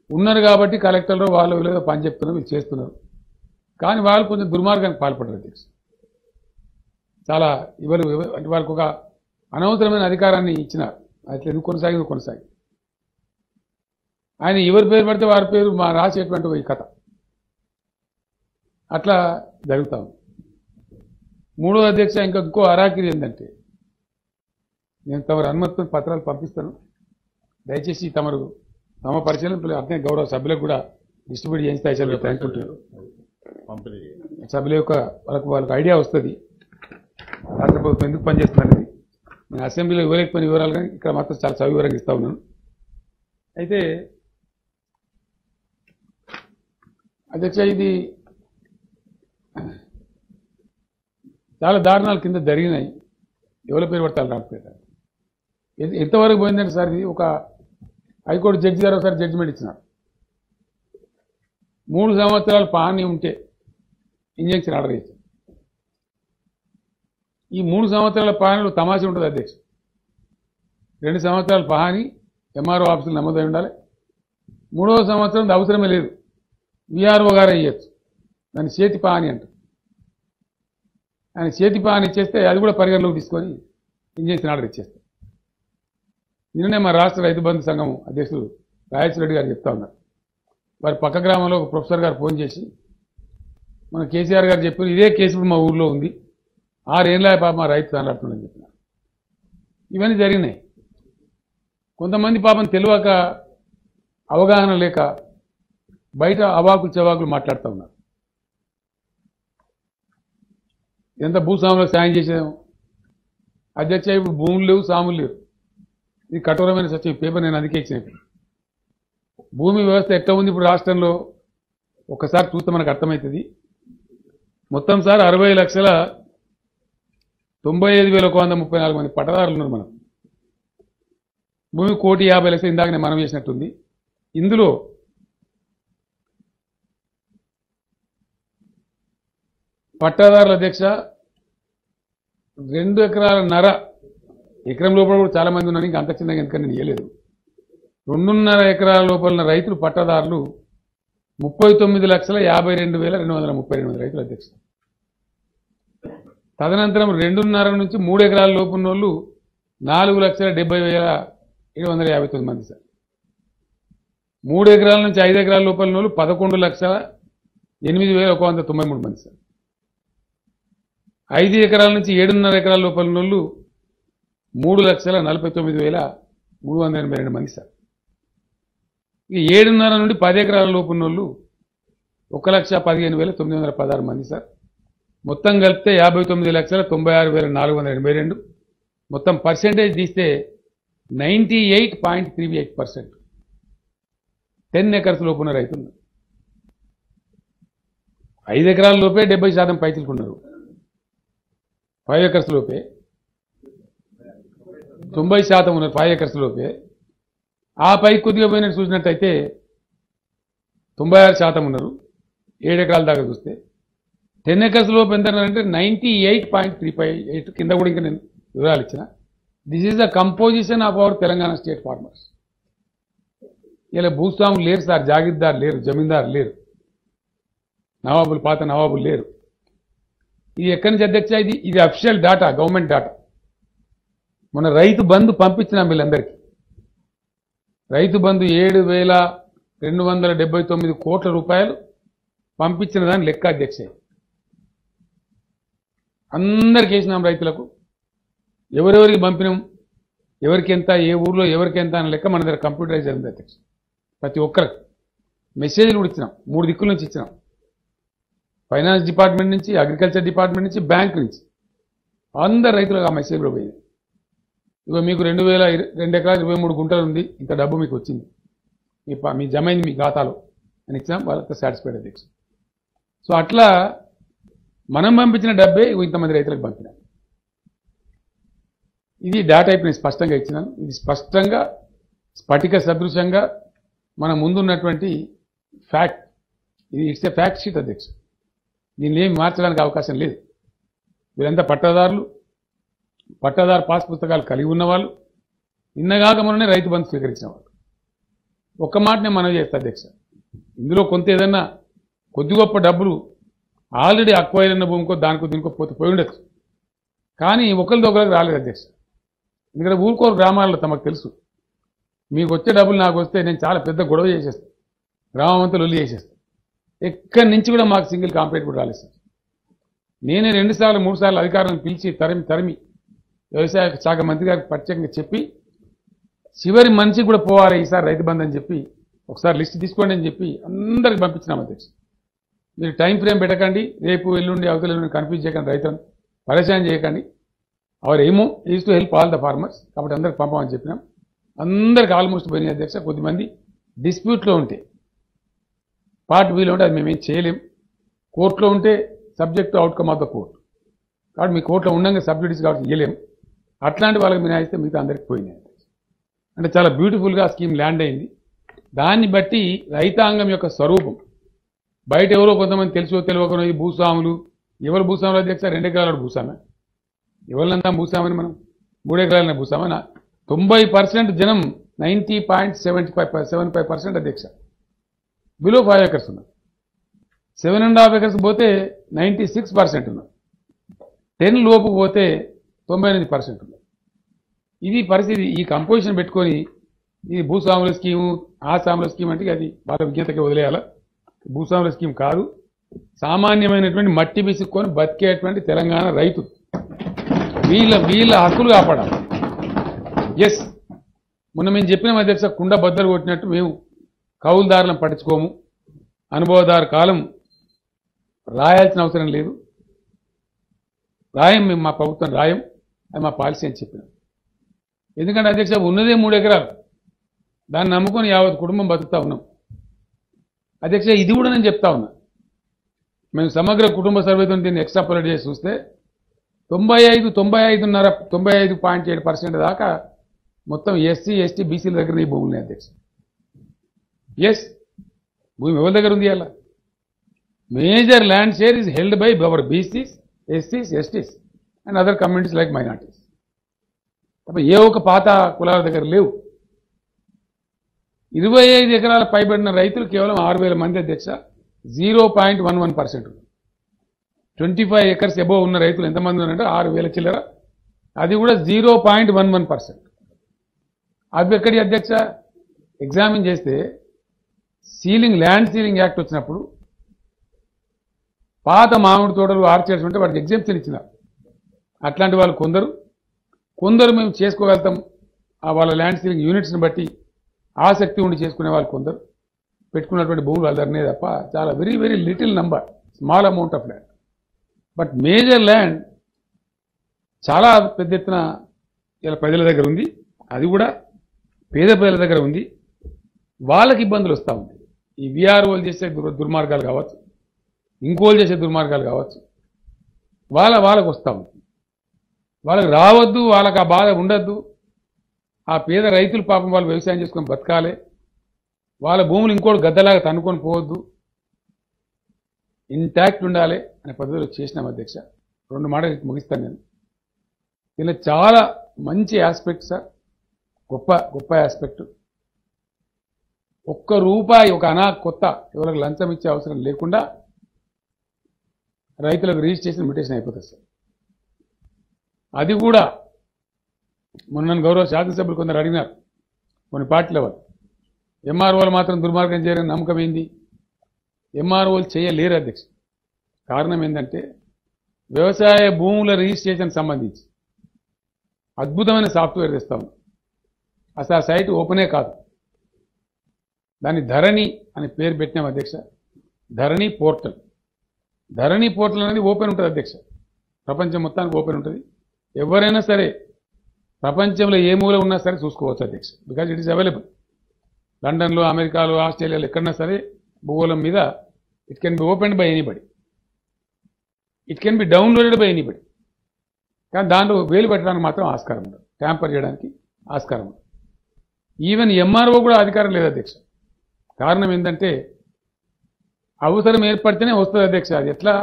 ఉన్నారు కాబట్టి కలెక్టర్లు వాళ్ళు వీళ్ళు పని చెప్తున్నారు, వీళ్ళు చేస్తున్నారు. కానీ వాళ్ళు కొంచెం దుర్మార్గానికి పాల్పడరు అధ్యక్ష. చాలా అంటే వాళ్ళకు ఒక అనవసరమైన అధికారాన్ని ఇచ్చినారు. అట్లా ఎందుకు కొనసాగి ఆయన ఎవరి పేరు పడితే వారి పేరు మా రాసేటువంటి ఈ కథ అట్లా జరుగుతాం. మూడో అధ్యక్ష ఇంకో అరాకిరి ఏంటంటే, నేను తమరు అనుమతితో పత్రాలు పంపిస్తాను, దయచేసి తమ పరిశీలన అర్థం గౌరవ సభ్యులకు కూడా డిస్ట్రిబ్యూట్ చేయిస్తాయి అనుకుంటున్నారు. సభ్యుల యొక్క వాళ్ళకు ఐడియా వస్తుంది రాష్ట్ర ప్రభుత్వం ఎందుకు పనిచేస్తున్నది. నేను అసెంబ్లీలో ఇవ్వలేకపోయిన వివరాలు కానీ ఇక్కడ మాత్రం చాలా సవివరంగా ఇస్తా ఉన్నాను. అయితే అధ్యక్ష ఇది చాలా దారుణాల కింద జరిగినాయి. ఎవరి పేరు పడతారు రాకపోతే ఎంతవరకు పోయిందంటే సార్, ఇది ఒక హైకోర్టు జడ్జి గారు ఒకసారి జడ్జిమెంట్ ఇచ్చినారు. 3 సంవత్సరాలు పాని ఉంటే ఇంజెక్షన్ ఆర్డర్ చేశారు. ఈ 3 సంవత్సరాల పానీలో తమాషా ఉంటుంది అధ్యక్ష. 2 సంవత్సరాల పహాని ఎంఆర్ఓ ఆఫీసులు నమోదై ఉండాలి. 3వ సంవత్సరం అవసరమే లేదు, విఆర్ఓ గారు అయ్యచ్చు. దాన్ని చేతి పహాని అంటారు. ఆయన చేతి పహాని ఇచ్చేస్తే అది కూడా పరిగణలోకి తీసుకొని ఇంజెక్షన్ ఆర్డర్ ఇచ్చేస్తారు. నిన్ననే మా రాష్ట్ర రైతు బంధు సంఘం అధ్యక్షుడు రాజేశ్వర రెడ్డి గారు చెప్తా ఉన్నారు. వారి పక్క గ్రామంలో ఒక ప్రొఫెసర్ గారు ఫోన్ చేసి, మన కేసీఆర్ గారు చెప్పారు ఇదే కేసు మా ఊర్లో ఉంది, 6 ఏళ్ళ పాప మా రైతు మాట్లాడుతుందని చెప్పినారు. ఇవన్నీ జరిగినాయి. కొంతమంది పాపం తెలియక అవగాహన లేక బయట అవాకులు చవాకులు మాట్లాడుతూ ఉన్నారు. ఎంత భూస్వాములకు సాయం చేసాము అధ్యక్ష. ఇప్పుడు భూములు లేవు, సాములు లేవు. ఇది కఠోరమైన సత్యం. పేపర్ నేను అందుకే ఇచ్చిన. భూమి వ్యవస్థ ఎట్లా ఉంది ఇప్పుడు రాష్ట్రంలో ఒక్కసారి చూస్తే మనకు అర్థమవుతుంది. మొత్తం సార్ 60,95,134 మంది పట్టదారులు ఉన్నారు. మనం భూమి 1,50,00,000 ఇందాకనే మనం చేసినట్టుంది. ఇందులో పట్టాదారుల అధ్యక్ష 2 ఎకరాల ఎకరం లోపల కూడా చాలా మంది ఉన్నారు. ఇంకా అంత చిన్నగా ఎందుకని నేను ఇవ్వలేదు. 2.5 ఎకరాల లోపల రైతులు పట్టాదారులు 39,52,232 మంది రైతులు అధ్యక్ష. తదనంతరం 2.5 నుంచి 3 ఎకరాల లోపు ఉన్న వాళ్ళు 4,70,759 మంది సార్. 3 ఎకరాల నుంచి 5 ఎకరాల లోపల ఉన్న వాళ్ళు 11,08,193 మంది సార్. 5 ఎకరాల నుంచి 7.5 ఎకరాల లోపల ఉన్న వాళ్ళు 3,49,382 మంది సార్. ఇక 7.5 నుండి 10 ఎకరాల లోపు ఉన్న వాళ్ళు 1,15,916 మంది సార్. మొత్తం కలిపితే 59,96,482. మొత్తం పర్సెంటేజ్ తీస్తే 98.38%. 10 ఎకర్స్ లోపు ఉన్న రైతులు. 5 ఎకరాల లోపే 70% పైచిలుకున్నారు. 5 ఎకర్స్ లోపే 90% ఉన్నారు. 5 ఎకర్స్ లోపే. ఆ పైకి కొద్దిగా పోయినట్టు చూసినట్టయితే 96% ఉన్నారు 7 ఎకరాల దాకా చూస్తే. 10 ఎకర్స్ లోపు ఎంత అంటే 98.358. కింద కూడా ఇంకా నేను వివరాలు ఇచ్చిన. This is the composition of our Telangana state farmers. ఇలా భూస్వాములు లేరు సార్, జాగీర్దారు లేరు, జమీందారు లేరు, నవాబులు పాత నవాబులు లేరు. ఇది ఎక్కడి నుంచి అధ్యక్ష? ఇది అఫిషియల్ డాటా, గవర్నమెంట్ డాటా. మన రైతు బంధు పంపించినాం వీళ్ళందరికీ. రైతు బంధు 7,279 కోట్ల రూపాయలు పంపించిన దాని లెక్క అధ్యక్ష. అందరికి వేసినాం రైతులకు. ఎవరెవరికి పంపినాం, ఎవరికి ఎంత, ఏ ఊర్లో ఎవరికి ఎంత అనే లెక్క మన దగ్గర కంప్యూటరైజ్ అయింది అధ్యక్ష. ప్రతి ఒక్కరికి మెసేజ్లు కూడా ఇచ్చినాం. 3 దిక్కుల నుంచి ఇచ్చినాం. ఫైనాన్స్ డిపార్ట్మెంట్ నుంచి, అగ్రికల్చర్ డిపార్ట్మెంట్ నుంచి, బ్యాంక్ నుంచి అందరు రైతులకు ఆ మెసేజ్ కూడా పోయింది. ఇక మీకు 2 ఎకరాలు 23 గుంటలు ఉంది, ఇంత డబ్బు మీకు వచ్చింది, మీ జమ అయింది మీ ఖాతాలో అని ఇచ్చినాం. వాళ్ళతో సాటిస్ఫైడ్ అధ్యక్ష. సో అట్లా మనం పంపించిన డబ్బే ఇంతమంది రైతులకు పంపినాం. ఇది డేటా ఇప్పుడు నేను స్పష్టంగా ఇచ్చినాను. ఇది స్పష్టంగా స్ఫటిక సదృశంగా మన ముందున్నటువంటి ఫ్యాక్ట్. ఇది ఇట్స్ ఏ ఫ్యాక్ట్ షీట్ అధ్యక్ష. దీన్ని ఏమి మార్చడానికి అవకాశం లేదు. వీళ్ళంతా పట్టాదారులు, పట్టాదారు పాస్ పుస్తకాలు కలిగి ఉన్నవాళ్ళు, నిన్నగాక మొన్ననే రైతు బంధు స్వీకరించిన వాళ్ళు. ఒక్క మాట నేను మనవి చేస్తా అధ్యక్ష, ఇందులో కొంత ఏదన్నా కొద్ది గొప్ప డబ్బులు ఆల్రెడీ అక్వైర్ అయిన భూమికో దానికో దీనికో పోయి ఉండొచ్చు, కానీ ఒకరిది ఒకరికి రాలేదు అధ్యక్ష. ఎందుకంటే ఊరుకోరు గ్రామాల్లో తమకు తెలుసు, మీకు వచ్చే డబ్బులు నాకు వస్తే నేను చాలా పెద్ద గొడవ చేసేస్తాను, గ్రామం అంతా లొల్లి చేసేస్తాను. ఎక్కడి నుంచి కూడా మాకు సింగిల్ కాంప్లైంట్ కూడా రాలేదు సార్. నేనే 2 సార్లు 3 సార్లు అధికారులను పిలిచి తరిమి వ్యవసాయ శాఖ మంత్రి గారికి ప్రత్యేకంగా చెప్పి చివరి మనిషికి కూడా పోవాలి ఈసారి రైతు బంధు అని చెప్పి ఒకసారి లిస్ట్ తీసుకోండి అని చెప్పి అందరికి పంపించినాం అధ్యక్ష. మీరు టైం ఫ్రేమ్ పెట్టకండి, రేపు ఎల్లుండి అవతల ఎల్లుండి కన్ఫ్యూజ్ చేయకండి, రైతులను పరేషాన్ చేయకండి. అవర్ ఏమో is to help all the farmers, కాబట్టి అందరికి పంపమని చెప్పినాం. అందరికి ఆల్మోస్ట్ పోయినాయి అధ్యక్ష. కొద్దిమంది డిస్ప్యూట్లో ఉంటే పార్ట్ వీలో ఉంటే అది మేమేం చేయలేం, కోర్టులో ఉంటే subject to outcome of the court, కాబట్టి మీ కోర్టులో ఉండగా సబ్జెక్ట్స్ కాబట్టి ఇవ్వలేం. అట్లాంటి వాళ్ళకి మీరు ఇస్తే మిగతా అందరికి పోయినాయి. అంటే చాలా బ్యూటిఫుల్గా స్కీమ్ ల్యాండ్ అయింది. దాన్ని బట్టి రైతాంగం యొక్క స్వరూపం బయట ఎవరో కొంతమంది తెలుసో తెలియకనో ఈ భూస్వాములు, ఎవరు భూస్వాములు అధ్యక్ష? 2 ఎకరాల భూస్వామే, ఎవరినంతా భూస్వామని మనం 3 ఎకరాలనే భూస్వామని. 90% జనం 90.75% అధ్యక్ష బిలో 5 ఎకర్స్ ఉన్నారు. 7.5 ఎకర్స్ పోతే 96% ఉన్నారు. 10 లోపు పోతే 98% ఉన్నారు. ఇది పరిస్థితి. ఈ కంపోజిషన్ పెట్టుకొని ఇది భూస్వాముల స్కీము, ఆ స్వాముల స్కీమ్ అంటే అది వాళ్ళ విజ్ఞతకి వదిలేయాల. భూస్వాముల స్కీమ్ కాదు, సామాన్యమైనటువంటి మట్టి బిసుక్కొని బతికేటువంటి తెలంగాణ రైతు వీళ్ళ హక్కులు కాపాడాలి. ఎస్, మొన్న మేము చెప్పిన అధ్యక్ష కుండ బద్దలు కొట్టినట్టు మేము కౌలుదారులను పట్టించుకోము, అనుభవదారు కాలం రాయాల్సిన అవసరం లేదు, రాయం మేము, మా ప్రభుత్వం రాయం, అది మా పాలసీ అని చెప్పినాం. ఎందుకంటే అధ్యక్ష ఉన్నదే 3 ఎకరాలు, దాన్ని నమ్ముకొని యావత్ కుటుంబం బతుకుతా ఉన్నాం అధ్యక్ష. ఇది కూడా నేను చెప్తా ఉన్నా, మేము సమగ్ర కుటుంబ సర్వేతో దీన్ని ఎక్స్ట్రాపులేట్ చేసి చూస్తే 95.7% దాకా మొత్తం ఎస్సీ ఎస్టీ బీసీల దగ్గర ఈ భూములు అధ్యక్ష. ఎస్, భూమి ఎవరి దగ్గర ఉంది? అలా major land share is held by our BCs, ఎస్సీస్, STs and other communities like minorities. తప్ప ఏ ఒక్క పాత కులాల దగ్గర లేవు. 25 ఎకరాల పైబడిన రైతులు కేవలం 6,000 మంది అధ్యక్ష, 0.11%. 25 ఎకర్స్ ఎబో ఉన్న రైతులు ఎంతమంది ఉన్నారంటే 6,000 చిల్లర, అది కూడా 0.11%. అవి ఎక్కడి అధ్యక్ష? ఎగ్జామిన్ చేస్తే ల్యాండ్ సీలింగ్ యాక్ట్ వచ్చినప్పుడు పాత మామిడి తోటలు ఆర్చర్డ్స్ ఉంటే వాటికి ఎగ్జామ్షన్ ఇచ్చినారు. అట్లాంటి వాళ్ళు కొందరు మేము చేసుకోగలుగుతాం, వాళ్ళ ల్యాండ్ సీలింగ్ యూనిట్స్ని బట్టి ఆసక్తి ఉండి చేసుకునే వాళ్ళు కొందరు పెట్టుకున్నటువంటి భూములు అదర్నే తప్ప చాలా very very little number, small amount of land. But major land చాలా పెద్ద ఎత్తున ఇలా ప్రజల దగ్గర ఉంది, అది కూడా పేద ప్రజల దగ్గర ఉంది. వాళ్ళకి ఇబ్బందులు వస్తూ ఉంది. ఈ విఆర్ఓలు చేసే దుర్మార్గాలు కావచ్చు, ఇంకోళ్ళు చేసే దుర్మార్గాలు కావచ్చు, వాళ్ళకు వస్తూ ఉంది. వాళ్ళకి రావద్దు, వాళ్ళకి ఆ బాధ ఉండద్దు. ఆ పేద రైతులు పాపం వాళ్ళు వ్యవసాయం చేసుకొని బతకాలి, వాళ్ళ భూములు ఇంకోటి గద్దలాగా తన్నుకొని పోవద్దు, ఇంటాక్ట్ ఉండాలి అనే పద్ధతిలో చేసినాం అధ్యక్ష. 2 మాటలు ముగిస్తాను నేను. దీనిలో చాలా మంచి ఆస్పెక్ట్ సార్, గొప్ప ఆస్పెక్ట్. ₹1 ఒక కొత్త ఎవరికి లంచం ఇచ్చే అవసరం లేకుండా రైతులకు రిజిస్ట్రేషన్ ఇన్విటేషన్ అయిపోతుంది సార్. అది కూడా మొన్న గౌరవ శాసనసభ్యులు కొందరు అడిగినారు, కొన్ని పార్టీల వాళ్ళు ఎంఆర్ఓలు మాత్రం దుర్మార్గం చేయరని నమ్మకం ఏంది? ఎంఆర్ఓలు చేయలేరు అధ్యక్ష. కారణం ఏంటంటే వ్యవసాయ భూముల రిజిస్ట్రేషన్ సంబంధించి అద్భుతమైన సాఫ్ట్వేర్ తెస్తాము. అసలు ఆ సైట్ ఓపెనే కాదు, దాన్ని ధరణి అని పేరు పెట్టినాం అధ్యక్ష. ధరణి పోర్టల్ అనేది ఓపెన్ ఉంటుంది అధ్యక్ష, ప్రపంచం మొత్తానికి ఓపెన్ ఉంటుంది. ఎవరైనా సరే ప్రపంచంలో ఏ మూల ఉన్నా సరే చూసుకోవచ్చు అధ్యక్ష, బికాజ్ ఇట్ ఈస్ అవైలబుల్. లండన్లో, అమెరికాలో, ఆస్ట్రేలియాలో ఎక్కడన్నా సరే భూగోళం మీద it can be opened by anybody, it can be downloaded by anybody. కానీ దాంట్లో వేలు పెట్టడానికి మాత్రం ఆస్కారం ఉండదు, ట్యాంపర్ చేయడానికి ఆస్కారం ఉండదు. ఈవెన్ ఎంఆర్ఓ కూడా అధికారం లేదు అధ్యక్ష. కారణం ఏంటంటే అవసరం ఏర్పడితేనే వస్తుంది అధ్యక్ష. అది ఎట్లా?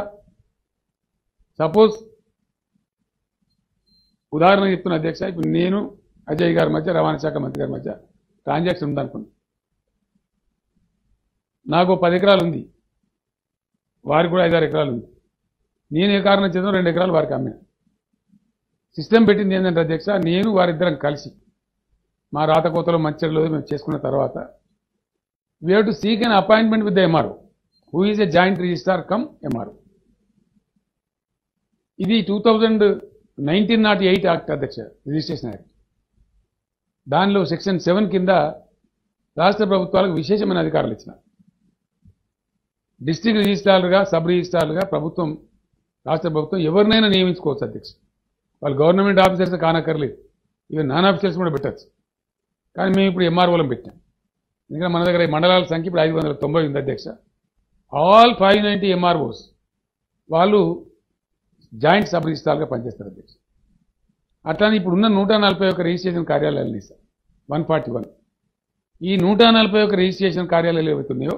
సపోజ్ ఉదాహరణ చెప్తున్న అధ్యక్ష, ఇప్పుడు నేను అజయ్ గారి మధ్య, రవాణా శాఖ మంత్రి గారి మధ్య ట్రాన్సాక్షన్ ఉందనుకోండి. నాకు 10 ఎకరాలు ఉంది, వారికి కూడా 5-6 ఎకరాలు ఉంది. నేను ఏ కారణం చేద్దాం 2 ఎకరాలు వారికి అమ్మిన. సిస్టమ్ పెట్టింది ఏంటంటే అధ్యక్ష, నేను వారిద్దరం కలిసి మా రాతకోతలో మంచిర్యాలలో మేము చేసుకున్న తర్వాత we have to seek an appointment with the MRO who is a joint registrar come MRO. ఇది 1908 యాక్ట్ అధ్యక్ష, రిజిస్ట్రేషన్ యాక్ట్. దానిలో సెక్షన్ 7 కింద రాష్ట్ర ప్రభుత్వాలకు విశేషమైన అధికారాలు ఇచ్చిన. డిస్ట్రిక్ట్ రిజిస్ట్రార్లుగా, సబ్ రిజిస్ట్రార్లుగా ప్రభుత్వం, రాష్ట్ర ప్రభుత్వం ఎవరినైనా నియమించుకోవచ్చు అధ్యక్ష. వాళ్ళు గవర్నమెంట్ ఆఫీసర్స్ కానక్కర్లేదు, ఇవి నాన్ ఆఫీసర్స్ కూడా పెట్టచ్చు. కానీ మేము ఇప్పుడు ఎంఆర్ఓలను పెట్టాం. ఎందుకంటే మన దగ్గర మండలాల సంఖ్య ఇప్పుడు 590 ఉంది అధ్యక్ష. ఆల్ 590 ఎంఆర్ఓస్ వాళ్ళు జాయింట్ సబ్ రిజిస్ట్రార్గా పనిచేస్తారు అధ్యక్ష. అట్లానే ఇప్పుడున్న 141 రిజిస్ట్రేషన్ కార్యాలయాలు సార్ 141. ఈ 141 రిజిస్ట్రేషన్ కార్యాలయాలు ఏవైతున్నాయో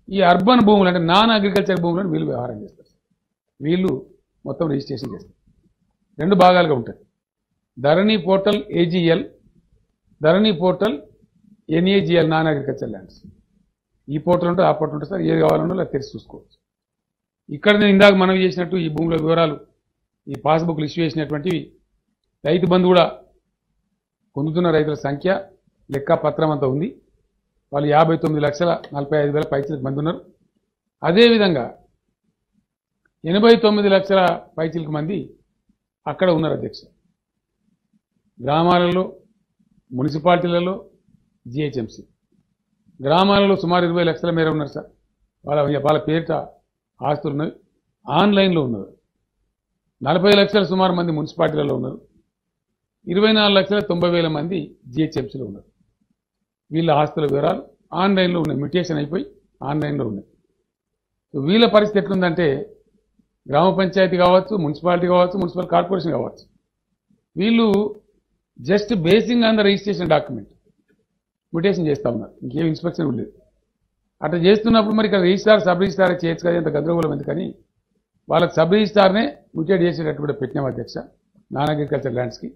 ఈ అర్బన్ భూములు అంటే నాన్ అగ్రికల్చర్ భూములను వీళ్ళు వ్యవహారం చేస్తారు. వీళ్ళు మొత్తం రిజిస్ట్రేషన్ చేస్తారు. 2 భాగాలుగా ఉంటాయి. ధరణి పోర్టల్ ఏజీఎల్, ధరణి పోర్టల్ ఎన్ఏజీఎల్, నాన్ అగ్రికల్చర్ ల్యాండ్స్. ఈ పోర్టల్ ఉంటుంది, ఆ పోర్టల్ ఉంటుంది సార్. ఏది కావాలన్నా అది తెరిచి చూసుకోవచ్చు. ఇక్కడ నేను ఇందాక మనం చేసినట్టు ఈ భూముల వివరాలు, ఈ పాస్బుక్లు ఇష్యూ చేసినటువంటివి, రైతు బంధు కూడా పొందుతున్న రైతుల సంఖ్య లెక్క పత్రం అంతా ఉంది. వాళ్ళు 59,45,000 పైచిలకు మంది ఉన్నారు. అదేవిధంగా 89 లక్షల పైచిలకు మంది అక్కడ ఉన్నారు అధ్యక్ష. గ్రామాలలో, మున్సిపాలిటీలలో, జిహెచ్ఎంసీ గ్రామాలలో సుమారు 20 లక్షల మేర ఉన్నారు సార్. వాళ్ళ పేరిట ఆస్తులు ఉన్నవి. ఆన్లైన్లో ఉన్నారు 40 లక్షల సుమారు మంది మున్సిపాలిటీలలో ఉన్నారు. 24,90,000 మంది జిహెచ్ఎంసీలో ఉన్నారు. వీళ్ళ ఆస్తుల వివరాలు ఆన్లైన్లో ఉన్నాయి, మ్యూటేషన్ అయిపోయి ఆన్లైన్లో ఉన్నాయి. వీళ్ళ పరిస్థితి ఎట్లుందంటే, గ్రామ పంచాయతీ కావచ్చు, మున్సిపాలిటీ కావచ్చు, మున్సిపల్ కార్పొరేషన్ కావచ్చు, వీళ్ళు just basing on the registration document mutation చేస్తూ ఉన్నారు. ఇంకేం ఇన్స్పెక్షన్ లేదు. అట్లా చేస్తున్నప్పుడు మరి ఇక్కడ రిజిస్ట్రార్, సబ్ రిజిస్ట్రార్ చేయొచ్చు కదా, ఇంత గందరగోళం ఎందుకని వాళ్ళకి సబ్ రిజిస్ట్రార్నే మ్యూటేట్ చేసేటట్టు కూడా పెట్టినాం అధ్యక్ష. నాన్ అగ్రికల్చర్ ల్యాండ్స్కి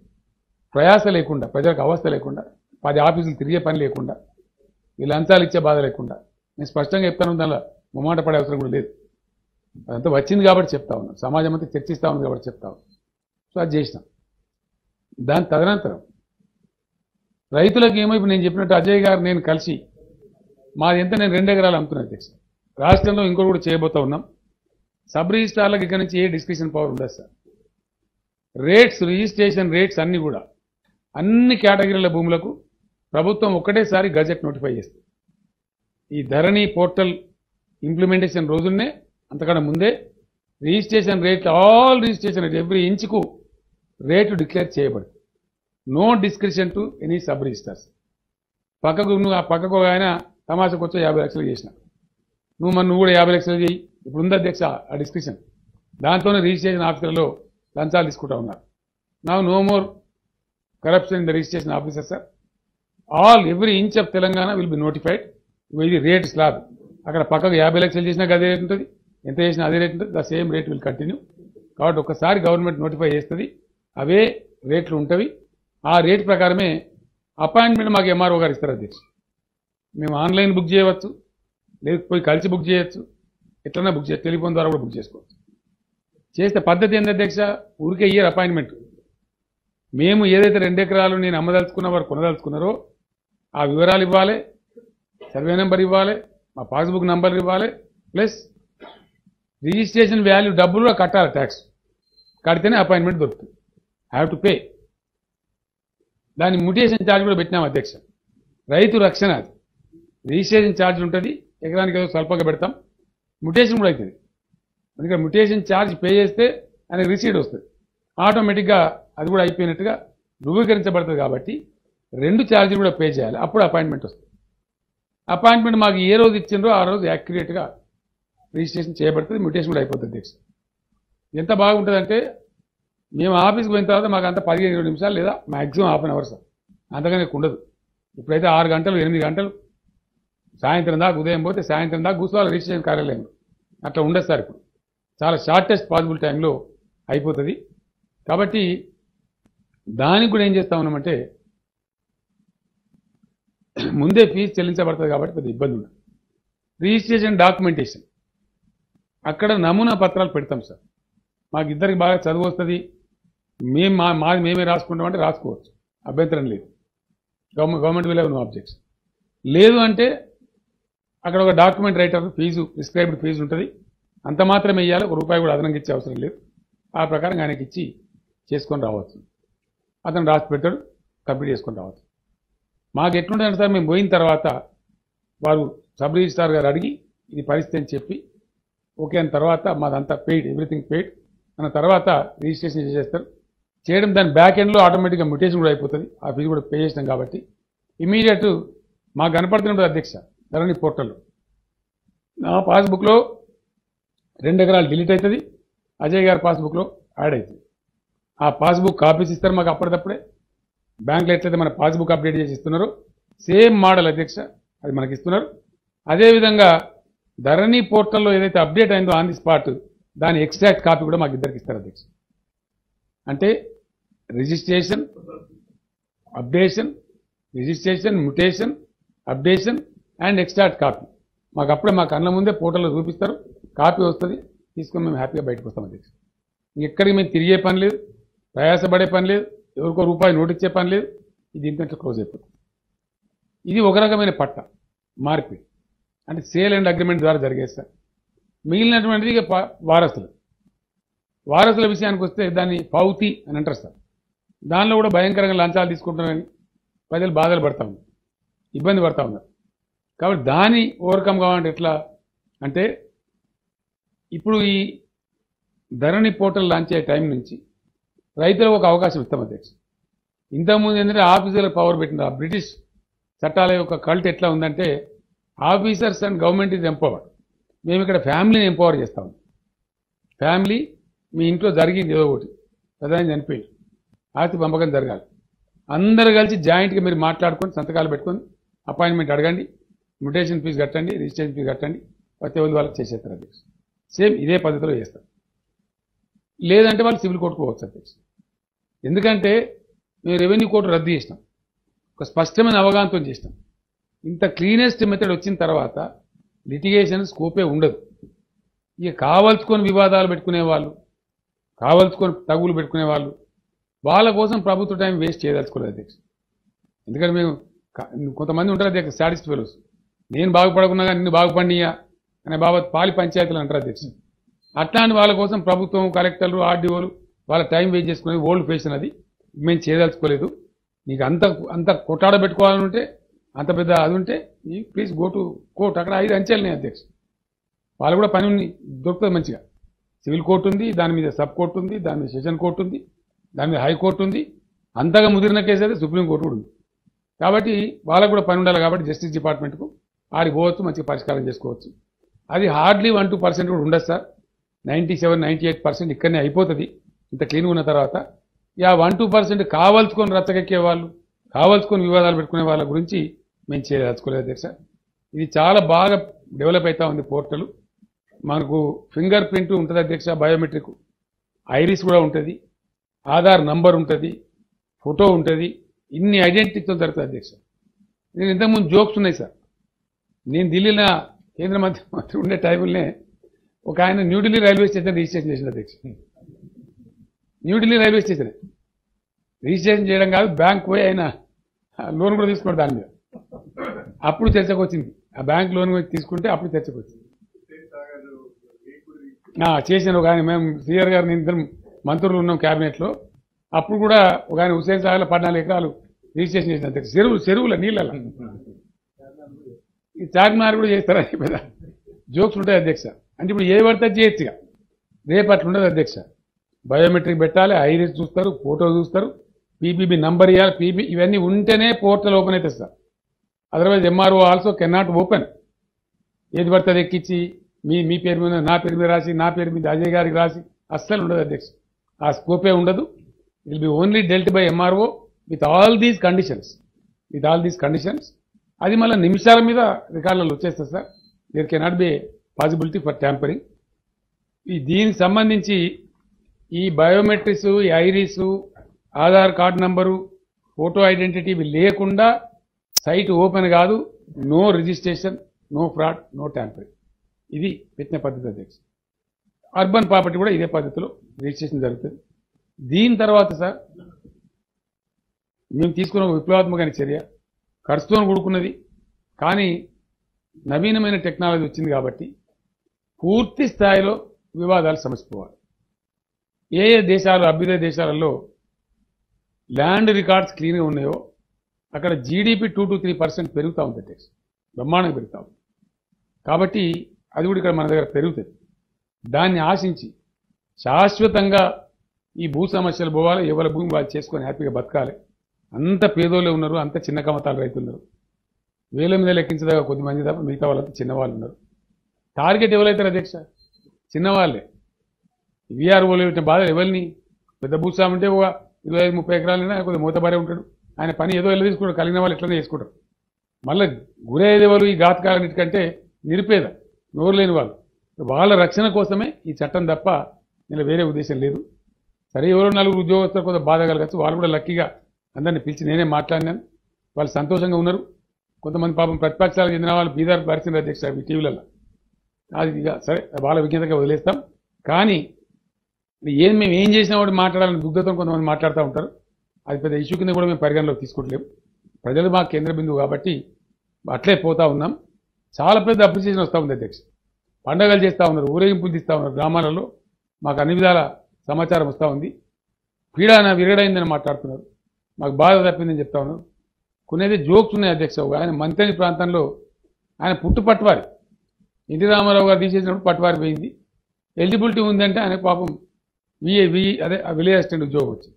ప్రయాస లేకుండా, ప్రజలకు అవస్థ లేకుండా, 10 ఆఫీసులు తిరిగే పని లేకుండా, వీళ్ళు లంచాలు ఇచ్చే బాధ లేకుండా, నేను స్పష్టంగా చెప్తాను, దానిలో మొమాట పడే అవసరం కూడా లేదు. అదంతా వచ్చింది కాబట్టి చెప్తా ఉన్నాం, సమాజం అంతా చర్చిస్తూ ఉంది కాబట్టి చెప్తా ఉన్నాం. సో అది చేసినాం. దాని తదనంతరం రైతులకు ఏమో ఇప్పుడు నేను చెప్పినట్టు అజయ్ గారు నేను కలిసి మాది ఎంత, నేను 2 ఎకరాలు అమ్ముతున్నాను అధ్యక్ష. రాష్ట్రంలో ఇంకోటి కూడా చేయబోతా ఉన్నాం. సబ్ రిజిస్ట్రార్లకు ఇక్కడ నుంచి ఏ డిస్కషన్ పవర్ ఉండదు సార్. రేట్స్, రిజిస్ట్రేషన్ రేట్స్ అన్నీ కూడా అన్ని కేటగిరీల భూములకు ప్రభుత్వం ఒక్కటేసారి గజెట్ నోటిఫై చేస్తుంది. ఈ ధరణి పోర్టల్ ఇంప్లిమెంటేషన్ రోజునే, అంతకన్నా ముందే registration rate, all registration rate every ఇంచుకు రేటు డిక్లేర్ చేయబడుతుంది. No description to any sub registers. పక్కకు ఆయన తమాషకు వచ్చి 50 లక్షలు చేసిన, నువ్వు కూడా 50 లక్షలు చేయి. ఇప్పుడు ఉంది అధ్యక్ష ఆ డిస్క్రిప్షన్. దాంతోనే రిజిస్ట్రేషన్ ఆఫీసర్లో లంచాలు తీసుకుంటా ఉన్నారు. No more corruption in the registration officer sir. All every inch of Telangana will be notified. ఇది రేట్ స్లాబ్. అక్కడ పక్కకు 50 లక్షలు చేసినా అదే రేట్ ఉంటుంది, ఎంత చేసినా అదే రేట్ ఉంటుంది. The same rate will continue. కాబట్టి ఒక్కసారి గవర్నమెంట్ నోటిఫై చేస్తుంది, అవే రేట్లు ఉంటవి. ఆ రేట్ ప్రకారమే అపాయింట్మెంట్ మాకు ఎంఆర్ఓ గారు ఇస్తారు అధ్యక్ష. మేము ఆన్లైన్ బుక్ చేయవచ్చు, లేకపోతే కలిసి బుక్ చేయొచ్చు, ఎట్లన్నా బుక్ చేయొచ్చు, టెలిఫోన్ ద్వారా కూడా బుక్ చేసుకోవచ్చు. చేస్తే పద్ధతి ఏంటి అధ్యక్ష, ఊరికే ఇయర్ అపాయింట్మెంట్. మేము ఏదైతే 2 ఎకరాలు నేను అమ్మదలుచుకున్న వారు కొనదలుచుకున్నారో ఆ వివరాలు ఇవ్వాలి, సర్వే నెంబర్ ఇవ్వాలి, మా పాస్బుక్ నంబర్ ఇవ్వాలి, ప్లస్ రిజిస్ట్రేషన్ వాల్యూ డబ్బులు కూడా కట్టాలి. ట్యాక్స్ కడితేనే అపాయింట్మెంట్ దొరుకుతుంది. Have to pay. దాని మ్యూటేషన్ ఛార్జ్ కూడా పెట్టినాం అధ్యక్ష. రైతు రక్షణ అది. రిజిస్ట్రేషన్ ఛార్జ్ ఉంటుంది, ఎకరానికి ఏదో స్వల్పంగా పెడతాం, మ్యూటేషన్ కూడా అవుతుంది. అందుకని మ్యూటేషన్ ఛార్జ్ పే చేస్తే ఆయనకు రిసీట్ వస్తుంది. ఆటోమేటిక్గా అది కూడా అయిపోయినట్టుగా ధృవీకరించబడుతుంది. కాబట్టి 2 ఛార్జీలు కూడా పే చేయాలి, అప్పుడు అపాయింట్మెంట్ వస్తుంది. అపాయింట్మెంట్ మాకు ఏ రోజు ఇచ్చిండ్రో ఆ రోజు యాక్యురేట్గా రిజిస్ట్రేషన్ చేయబడుతుంది, మ్యూటేషన్ కూడా అయిపోతుంది అధ్యక్ష. ఎంత బాగుంటుందంటే, మేము ఆఫీస్కి పోయిన తర్వాత మాకు అంత 15-20 నిమిషాలు లేదా మ్యాక్సిమం ½ అన్ అవర్ సార్, అంతగానే ఉండదు. ఇప్పుడైతే 6 గంటలు 8 గంటలు సాయంత్రం దాకా, ఉదయం పోతే సాయంత్రం దాకా కూర్చోవాలి రిజిస్ట్రేషన్ కార్యాలయంలో. అట్లా ఉండదు సార్. ఇప్పుడు చాలా షార్టెస్ట్ పాసిబుల్ టైంలో అయిపోతుంది. కాబట్టి దానికి కూడా ఏం చేస్తా ఉన్నామంటే ముందే ఫీజు చెల్లించబడుతుంది కాబట్టి పెద్ద ఇబ్బంది ఉండదు. రిజిస్ట్రేషన్ డాక్యుమెంటేషన్ అక్కడ నమూనా పత్రాలు పెడతాం సార్. మాకు ఇద్దరికి బాగా చదువు వస్తుంది, మేము మాది మేమే రాసుకుంటామంటే రాసుకోవచ్చు, అభ్యంతరం లేదు. Government will have no objection. లేదు అంటే అక్కడ ఒక document writer fee prescribed fee ఉంటుంది, అంత మాత్రమే ఇవ్వాలి, ₹1 కూడా అదనంగా ఇచ్చే అవసరం లేదు. ఆ ప్రకారంగా ఆయనకి ఇచ్చి చేసుకొని రావచ్చు. అతను రాసి పెడతాడు, కంప్లీట్ చేసుకొని రావచ్చు. మాకు ఎట్లుంటుంది సార్, మేము పోయిన తర్వాత వారు సబ్ రిజిస్ట్రార్ గారు అడిగి ఇది పరిస్థితి అని చెప్పి ఓకే అన్న తర్వాత మాదంతా పెయిడ్, ఎవ్రీథింగ్ పెయిడ్ అన్న తర్వాత రిజిస్ట్రేషన్ చేసేస్తారు. చేయడం దాని బ్యాక్ ఎండ్లో ఆటోమేటిక్గా మ్యూటేషన్ కూడా అయిపోతుంది. ఆ ఫీజు కూడా పే చేసినాం కాబట్టి ఇమీడియట్ మాకు కనపడుతుంటుంది అధ్యక్ష ధరణి పోర్టల్లో. నా పాస్బుక్లో 2 ఎకరాలు డిలీట్ అవుతుంది, అజయ్ గారి పాస్బుక్లో యాడ్ అవుతుంది. ఆ పాస్బుక్ కాపీస్ ఇస్తారు మాకు అప్పటికప్పుడే. బ్యాంకులో ఎట్లయితే మన పాస్బుక్ అప్డేట్ చేసి ఇస్తున్నారు సేమ్ మోడల్ అధ్యక్ష అది మనకి ఇస్తున్నారు. అదేవిధంగా ధరణి పోర్టల్లో ఏదైతే అప్డేట్ అయిందో ఆన్ ది స్పాట్ దాని ఎక్స్ట్రాక్ట్ కాపీ కూడా మాకు ఇద్దరికి ఇస్తారు అధ్యక్ష. అంటే registration, updation, registration, mutation, updation and extract copy మాకు అప్పుడే మా కళ్ళ ముందే పోర్టల్లో చూపిస్తారు. కాపీ వస్తుంది, తీసుకొని మేము హ్యాపీగా బయటకు వస్తాం అధ్యక్ష. ఎక్కడికి మేము తిరిగే పని లేదు, ప్రయాసపడే పని లేదు, ఎవరికో రూపాయి నోటు ఇచ్చే పని లేదు. ఇది ఇంతట్లో క్లోజ్ అయిపోతుంది. ఇది ఒక రకమైన పట్ట మార్పిడి, అంటే సేల్ అండ్ అగ్రిమెంట్ ద్వారా జరిగేది సార్. మిగిలినటువంటిది ఇక వారసుల విషయానికి వస్తే దాన్ని పౌతి అని అంటారు సార్. దానిలో కూడా భయంకరంగా లంచాలు తీసుకుంటున్నారని ప్రజలు బాధలు పడతా ఉన్నారు, ఇబ్బంది పడతా ఉన్నారు. కాబట్టి దాన్ని ఓవర్కమ్ కావాలంటే ఎట్లా అంటే ఇప్పుడు ఈ ధరణి పోర్టల్ లాంచ్ అయ్యే టైం నుంచి రైతులకు ఒక అవకాశం ఇస్తాం అధ్యక్ష. ఇంతకుముందు ఏంటంటే ఆఫీసర్లకు పవర్ పెట్టిన బ్రిటిష్ చట్టాల యొక్క కల్ట్ ఎట్లా ఉందంటే officers and government is empowered. మేము ఇక్కడ ఫ్యామిలీని ఎంపవర్ చేస్తాం. ఫ్యామిలీ మీ ఇంట్లో జరిగింది ఏదో ఒకటి, ప్రధాని చనిపోయి ఆస్తి పంపకం జరగాలి, అందరు కలిసి జాయింట్గా మీరు మాట్లాడుకొని సంతకాలు పెట్టుకొని అపాయింట్మెంట్ అడగండి, మ్యూటేషన్ ఫీజు కట్టండి, రిజిస్ట్రేషన్ ఫీజు కట్టండి, ప్రతి వాళ్ళకి చేసేస్తారు అధ్యక్ష. సేమ్ ఇదే పద్ధతిలో చేస్తారు. లేదంటే వాళ్ళు సివిల్ కోర్టుకు పోవచ్చు అధ్యక్ష. ఎందుకంటే మేము రెవెన్యూ కోర్టు రద్దు చేసినాం, ఒక స్పష్టమైన అవగాహనతో చేసినాం. ఇంత క్లీనెస్ట్ మెథడ్ వచ్చిన తర్వాత లిటిగేషన్ స్కోపే ఉండదు. ఇక కావలసుకొని వివాదాలు పెట్టుకునే వాళ్ళు, కావలసుకొని తగులు పెట్టుకునే వాళ్ళు, వాళ్ళ కోసం ప్రభుత్వ టైం వేస్ట్ చేయదలుచుకోలేదు అధ్యక్ష. ఎందుకంటే మేము కొంతమంది ఉంటారు అధ్యక్ష సాడిస్ట్ ఫెలోస్, నేను బాగుపడకున్నా నిన్ను బాగుపడియా అనే బాబత్ పాలి పంచాయతీలు అంటారు అధ్యక్ష. అట్లాంటి వాళ్ళ కోసం ప్రభుత్వం, కలెక్టర్లు, ఆర్డీఓలు వాళ్ళ టైం వేస్ట్ చేసుకునేది ఓల్డ్ ఫ్యాషన్. అది మేము చేయదలుచుకోలేదు. నీకు అంత కొట్టాడ పెట్టుకోవాలంటే అంత పెద్ద అది ఉంటే ప్లీజ్ గో టు కోర్టు. అక్కడ 5 అంచెలున్నాయి అధ్యక్ష. వాళ్ళు కూడా పని దొరుకుతుంది మంచిగా. సివిల్ కోర్టు ఉంది, దాని మీద సబ్ కోర్టు ఉంది, దాని మీద సెషన్ కోర్టు ఉంది, దాని మీద హైకోర్టు ఉంది, అంతగా ముదిరిన కేసు అయితే సుప్రీంకోర్టు కూడా ఉంది. కాబట్టి వాళ్ళకు కూడా పని ఉండాలి. కాబట్టి జస్టిస్ డిపార్ట్మెంట్కు ఆడికి పోవచ్చు, మంచిగా పరిష్కారం చేసుకోవచ్చు. అది హార్డ్లీ 1-2% కూడా ఉండదు సార్. 97-98% ఇక్కడనే అయిపోతుంది ఇంత క్లీన్గా ఉన్న తర్వాత. యా 1-2% కావాల్సుకొని రచ్చగెక్కే వాళ్ళు, కావాల్సుకొని వివాదాలు పెట్టుకునే వాళ్ళ గురించి మేము చేయదలుచుకోలేదు అధ్యక్ష. ఇది చాలా బాగా డెవలప్ అవుతా ఉంది పోర్టల్. మనకు ఫింగర్ ప్రింట్ ఉంటుంది అధ్యక్ష, బయోమెట్రిక్, ఐరిస్ కూడా ఉంటుంది, ఆధార్ నంబర్ ఉంటుంది, ఫోటో ఉంటుంది, ఇన్ని ఐడెంటిటీతో జరుగుతుంది అధ్యక్ష. నేను ఇంతకుముందు జోక్స్ ఉన్నాయి సార్. నేను ఢిల్లీలో కేంద్ర మంత్రి ఉండే టైంలోనే ఒక ఆయన న్యూఢిల్లీ రైల్వే స్టేషన్ రిజిస్ట్రేషన్ చేసిన అధ్యక్ష. న్యూఢిల్లీ రైల్వే స్టేషన్ రిజిస్ట్రేషన్ చేయడం కాదు, బ్యాంక్ పోయి ఆయన లోన్ కూడా తీసుకున్నాడు దాని మీద. అప్పుడు చర్చకు వచ్చింది, ఆ బ్యాంక్ లోన్ తీసుకుంటే అప్పుడు చర్చకు వచ్చింది. చేసిన ఒక ఆయన, మేము సీఆర్ గారిని ఇద్దరు మంత్రులు ఉన్నాం క్యాబినెట్లో, అప్పుడు కూడా ఒక ఆయన హుస్సేన్ సాగర్లో 14 ఎకరాలు రిజిస్ట్రేషన్ చేసిన అధ్యక్ష. చెరువుల నీళ్ళ ఈ చార్మినార్ కూడా చేస్తారా పెద్ద జోక్స్ ఉంటాయి అధ్యక్ష. అంటే ఇప్పుడు ఏ పడితే చేయొచ్చుగా, రేపు అట్లా ఉండదు అధ్యక్ష. బయోమెట్రిక్ పెట్టాలి, ఐరిస్ చూస్తారు, ఫోటో చూస్తారు, పీపీబీ నంబర్ ఇవ్వాలి, పీపీ ఇవన్నీ ఉంటేనే పోర్టల్ ఓపెన్ అవుతుంది sir. Otherwise MRO also can not open. ఏది పడుతుంది ఎక్కించి మీ పేరు మీద నా పేరు మీద రాసి, నా పేరు మీద అజయ్ గారికి రాసి అస్సలు ఉండదు అధ్యక్ష. ఆ స్కోపే ఉండదు. It will be only dealt by MRO with all these conditions. అది మళ్ళీ నిమిషాల మీద రికార్డులలో వచ్చేస్తుంది sir. There can not be possibility for tampering. దీనికి సంబంధించి ఈ బయోమెట్రిక్స్, ఈ iris, Aadhaar card number, photo identity లేకుండా సైట్ ఓపెన్ కాదు. No registration, no fraud, no tampering. ఇది పెట్టిన పద్ధతి అధ్యక్ష. అర్బన్ ప్రాపర్టీ కూడా ఇదే పద్ధతిలో రిజిస్ట్రేషన్ జరుగుతుంది. దీని తర్వాత సార్ మేము తీసుకున్న విప్లవాత్మకమైన చర్య, ఖర్చుతో కూడుకున్నది, కానీ నవీనమైన టెక్నాలజీ వచ్చింది కాబట్టి పూర్తి స్థాయిలో వివాదాలు సమసిపోవాలి. ఏ ఏ దేశాలు, అభ్యుదయ దేశాలలో ల్యాండ్ రికార్డ్స్ క్లీన్గా ఉన్నాయో అక్కడ జీడిపి 2 to 3% పెరుగుతూ ఉంది అధ్యక్ష, బ్రహ్మాండంగా పెరుగుతూ ఉంది. కాబట్టి అది కూడా ఇక్కడ మన దగ్గర పెరుగుతుంది. దాన్ని ఆశించి శాశ్వతంగా ఈ భూ సమస్యలు పోవాలి, ఎవరి భూమి వాళ్ళు చేసుకొని హ్యాపీగా బతకాలి. అంత పేదోళ్ళే ఉన్నారు, అంత చిన్న కమతాలు రైతులు ఉన్నారు. వేల మీద లెక్కించదగా కొద్దిమంది తప్ప మిగతా వాళ్ళంతా చిన్నవాళ్ళు ఉన్నారు. టార్గెట్ ఎవరైతారు అధ్యక్ష? చిన్నవాళ్ళే. వీఆర్ఓలు పెట్టిన బాధలు ఎవరిని? పెద్ద భూస్వామి ఉంటే ఒక 25-30 ఎకరాలైనా కొద్దిగా మూతబారే ఉంటాడు, ఆయన పని ఏదో వెళ్ళి తీసుకుంటాడు, కలిగిన వాళ్ళు ఎట్లనే చేసుకుంటారు. మళ్ళీ గురయ్యేది ఎవరు ఈ ఘాతకాలన్నిటికంటే? నిరుపేద, నోరు లేని వాళ్ళు. వాళ్ళ రక్షణ కోసమే ఈ చట్టం తప్ప ఇలా వేరే ఉద్దేశం లేదు. సరే, ఎవరో 4 ఉద్యోగస్తులు కొంత బాధ కలగచ్చు, వాళ్ళు కూడా లక్కీగా అందరినీ పిలిచి నేనే మాట్లాడినాను, వాళ్ళు సంతోషంగా ఉన్నారు. కొంతమంది పాపం ప్రతిపక్షాలకు చెందిన వాళ్ళు బీదార్ పరిచిన అధ్యక్ష ఈ టీవీలలో, అది ఇక సరే వాళ్ళ విజ్ఞతగా వదిలేస్తాం. కానీ మేము ఏం చేసినా వాడు మాట్లాడాలని దుగ్ధతో కొంతమంది మాట్లాడుతూ ఉంటారు. అది పెద్ద ఇష్యూ కింద కూడా మేము పరిగణలోకి తీసుకుంటలేము. ప్రజలు మా కేంద్ర బిందువు కాబట్టి అట్లే పోతా ఉన్నాం. చాలా పెద్ద అప్రిసియేషన్ వస్తూ ఉంది అధ్యక్ష. పండగలు చేస్తూ ఉన్నారు, ఊరేగింపులు తీస్తూ ఉన్నారు గ్రామాలలో. మాకు అన్ని విధాల సమాచారం వస్తూ ఉంది. పీడాన విరగడైందని మాట్లాడుతున్నారు, మాకు బాధ తప్పిందని చెప్తా ఉన్నారు. కొనేది జోక్స్ ఉన్నాయి అధ్యక్ష. ఆయన మంత్రి ప్రాంతంలో ఆయన పుట్టు పట్వారి, ఎన్టీ రామారావు గారు తీసేసినప్పుడు పట్వారి పోయింది. ఎలిజిబిలిటీ ఉందంటే ఆయన పాపం అదే విలేజ్ అసిస్టెంట్ ఉద్యోగం వచ్చింది,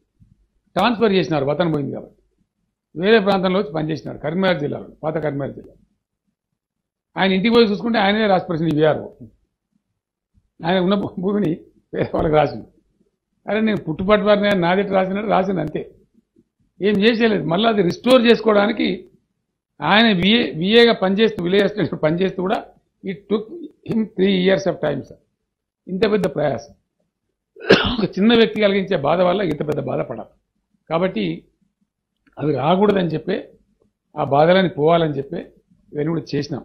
ట్రాన్స్ఫర్ చేసినారు, వతన పోయింది కాబట్టి వేరే ప్రాంతంలో వచ్చి పనిచేసినారు, కరీంనగర్ జిల్లాలో, పాత కరీంనగర్ జిల్లా. ఆయన ఇంటికి పోయి చూసుకుంటే ఆయనే రాసిపరిచింది వీఆర్ఓ. ఆయన ఉన్న భూమిని పేదవాళ్ళకి రాసింది. అరే నేను పుట్టుపట్టువారిని నాది రాసినట్టు రాసింది అంతే, ఏం చేసేయలేదు. మళ్ళీ అది రిస్టోర్ చేసుకోవడానికి ఆయన విఏగా పనిచేస్తూ, విలేజ్ అసిస్టెంట్ పనిచేస్తూ కూడా it took him 3 years of time sir. ఇంత పెద్ద ప్రయాసం ఒక చిన్న వ్యక్తి కలిగించే బాధ వల్ల ఇంత పెద్ద బాధపడాలి. కాబట్టి అది రాకూడదని చెప్పి, ఆ బాధలని పోవాలని చెప్పి ఇవన్నీ కూడా చేసినాం.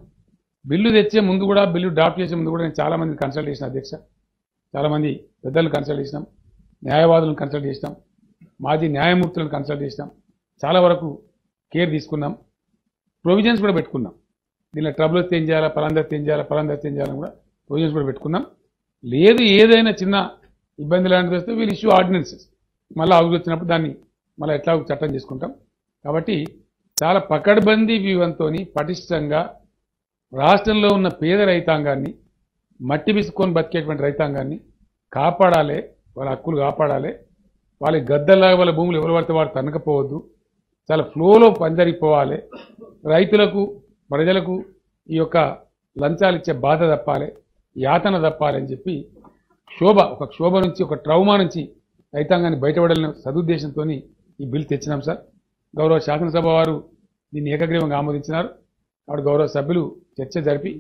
బిల్లు తెచ్చే ముందు కూడా, బిల్లు డ్రాఫ్ట్ చేసే ముందు కూడా నేను చాలామందిని కన్సల్ట్ చేసిన అధ్యక్ష. చాలామంది పెద్దలను కన్సల్ట్ చేసినాం, న్యాయవాదులను కన్సల్ట్ చేసినాం, మాజీ న్యాయమూర్తులను కన్సల్ట్ చేసినాం. చాలా వరకు కేర్ తీసుకున్నాం, ప్రొవిజన్స్ కూడా పెట్టుకున్నాం. దీనిలో ట్రబుల్ వస్తే ఏం చేయాలా, పలాందరితో ఏం చేయాలా, పలాందరితో ఏం చేయాలని కూడా ప్రొవిజన్స్ కూడా పెట్టుకున్నాం. లేదు ఏదైనా చిన్న ఇబ్బంది లాంటిది వస్తే వీళ్ళు ఇష్యూ ఆర్డినెన్సెస్, మళ్ళీ అవసరం వచ్చినప్పుడు దాన్ని మళ్ళీ ఎట్లా చట్టం చేసుకుంటాం. కాబట్టి చాలా పకడ్బందీ వ్యూహంతో పటిష్టంగా రాష్ట్రంలో ఉన్న పేద రైతాంగాన్ని, మట్టి విసుకొని బతికేటువంటి రైతాంగాన్ని కాపాడాలి, వాళ్ళ హక్కులు కాపాడాలి. వాళ్ళకి గద్దల్లాగా వాళ్ళ భూములు ఎవరు పడితే వాడు తనకపోవద్దు, చాలా ఫ్లోలో పనిజరిగిపోవాలి. రైతులకు, ప్రజలకు ఈ యొక్క లంచాలు ఇచ్చే బాధ తప్పాలి, యాతన తప్పాలి అని చెప్పి ఒక క్షోభ నుంచి, ఒక ట్రౌమా నుంచి రైతాంగాన్ని బయటపడాలనే సదుద్దేశంతో ఈ బిల్ తెచ్చినాం సార్. గౌరవ శాసనసభ వారు దీన్ని ఏకగ్రీవంగా ఆమోదించినారు. కాబట్టి గౌరవ సభ్యులు చర్చ జరిపి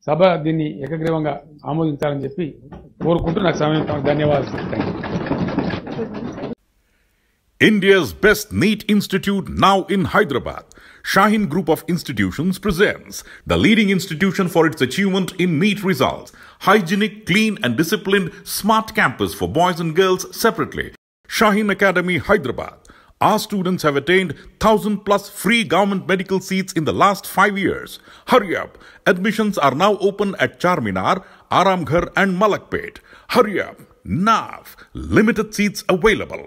సభ దీన్ని ఏకగ్రీవంగా ఆమోదించాలని చెప్పి కోరుకుంటూ నాకు సమయం ధన్యవాదాలు. India's best NEET institute now in Hyderabad. Shaheen Group of Institutions presents the leading institution for its achievement in NEET results. Hygienic, clean and disciplined smart campus for boys and girls separately. Shaheen Academy, Hyderabad. Our students have attained 1,000+ free government medical seats in the last 5 years. Hurry up. Admissions are now open at Charminar, Aramghar and Malakpet. Hurry up. Now. Limited seats available.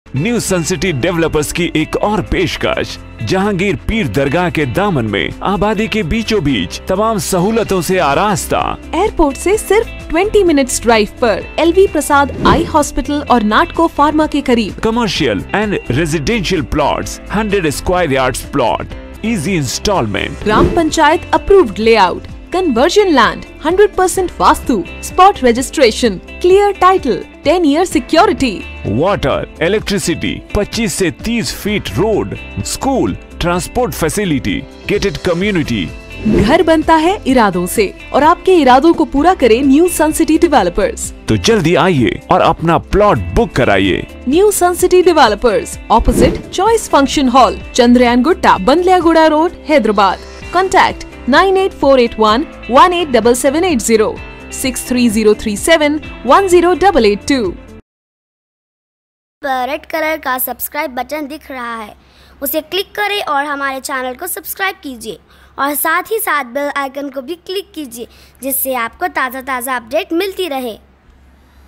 New Sun City Developers की एक और पेशकश, जहांगीर पीर दरगाह के दामन में आबादी के बीचों बीच तमाम सहूलतों से आरास्ता। एयरपोर्ट से सिर्फ 20 मिनट्स ड्राइव पर LV प्रसाद आई हॉस्पिटल और नाटको फार्मा के करीब। Commercial and residential plots, 100 square yards plot, easy installment, gram panchayat approved layout, conversion land, 100% vastu, spot registration, clear title, 10 year security, water, electricity, 25 से 30 feet road, school, transport facility, gated community, घर बनता है इरादों से और आपके इरादों को पूरा करे न्यू सन सिटी डेवलपर्स। तो जल्दी आइए और अपना प्लॉट बुक कराइए। New Sun City Developers, opposite Choice Function Hall, Chandrayan Gutta, Bandlaguda road, Hyderabad. Contact 9848118780, 63037108882। Red colour का सब्सक्राइब बटन दिख रहा है, उसे क्लिक करें और हमारे चैनल को सब्सक्राइब कीजिए और साथ ही साथ बेल आइकन को भी क्लिक कीजिए, जिससे आपको ताज़ा अपडेट मिलती रहे।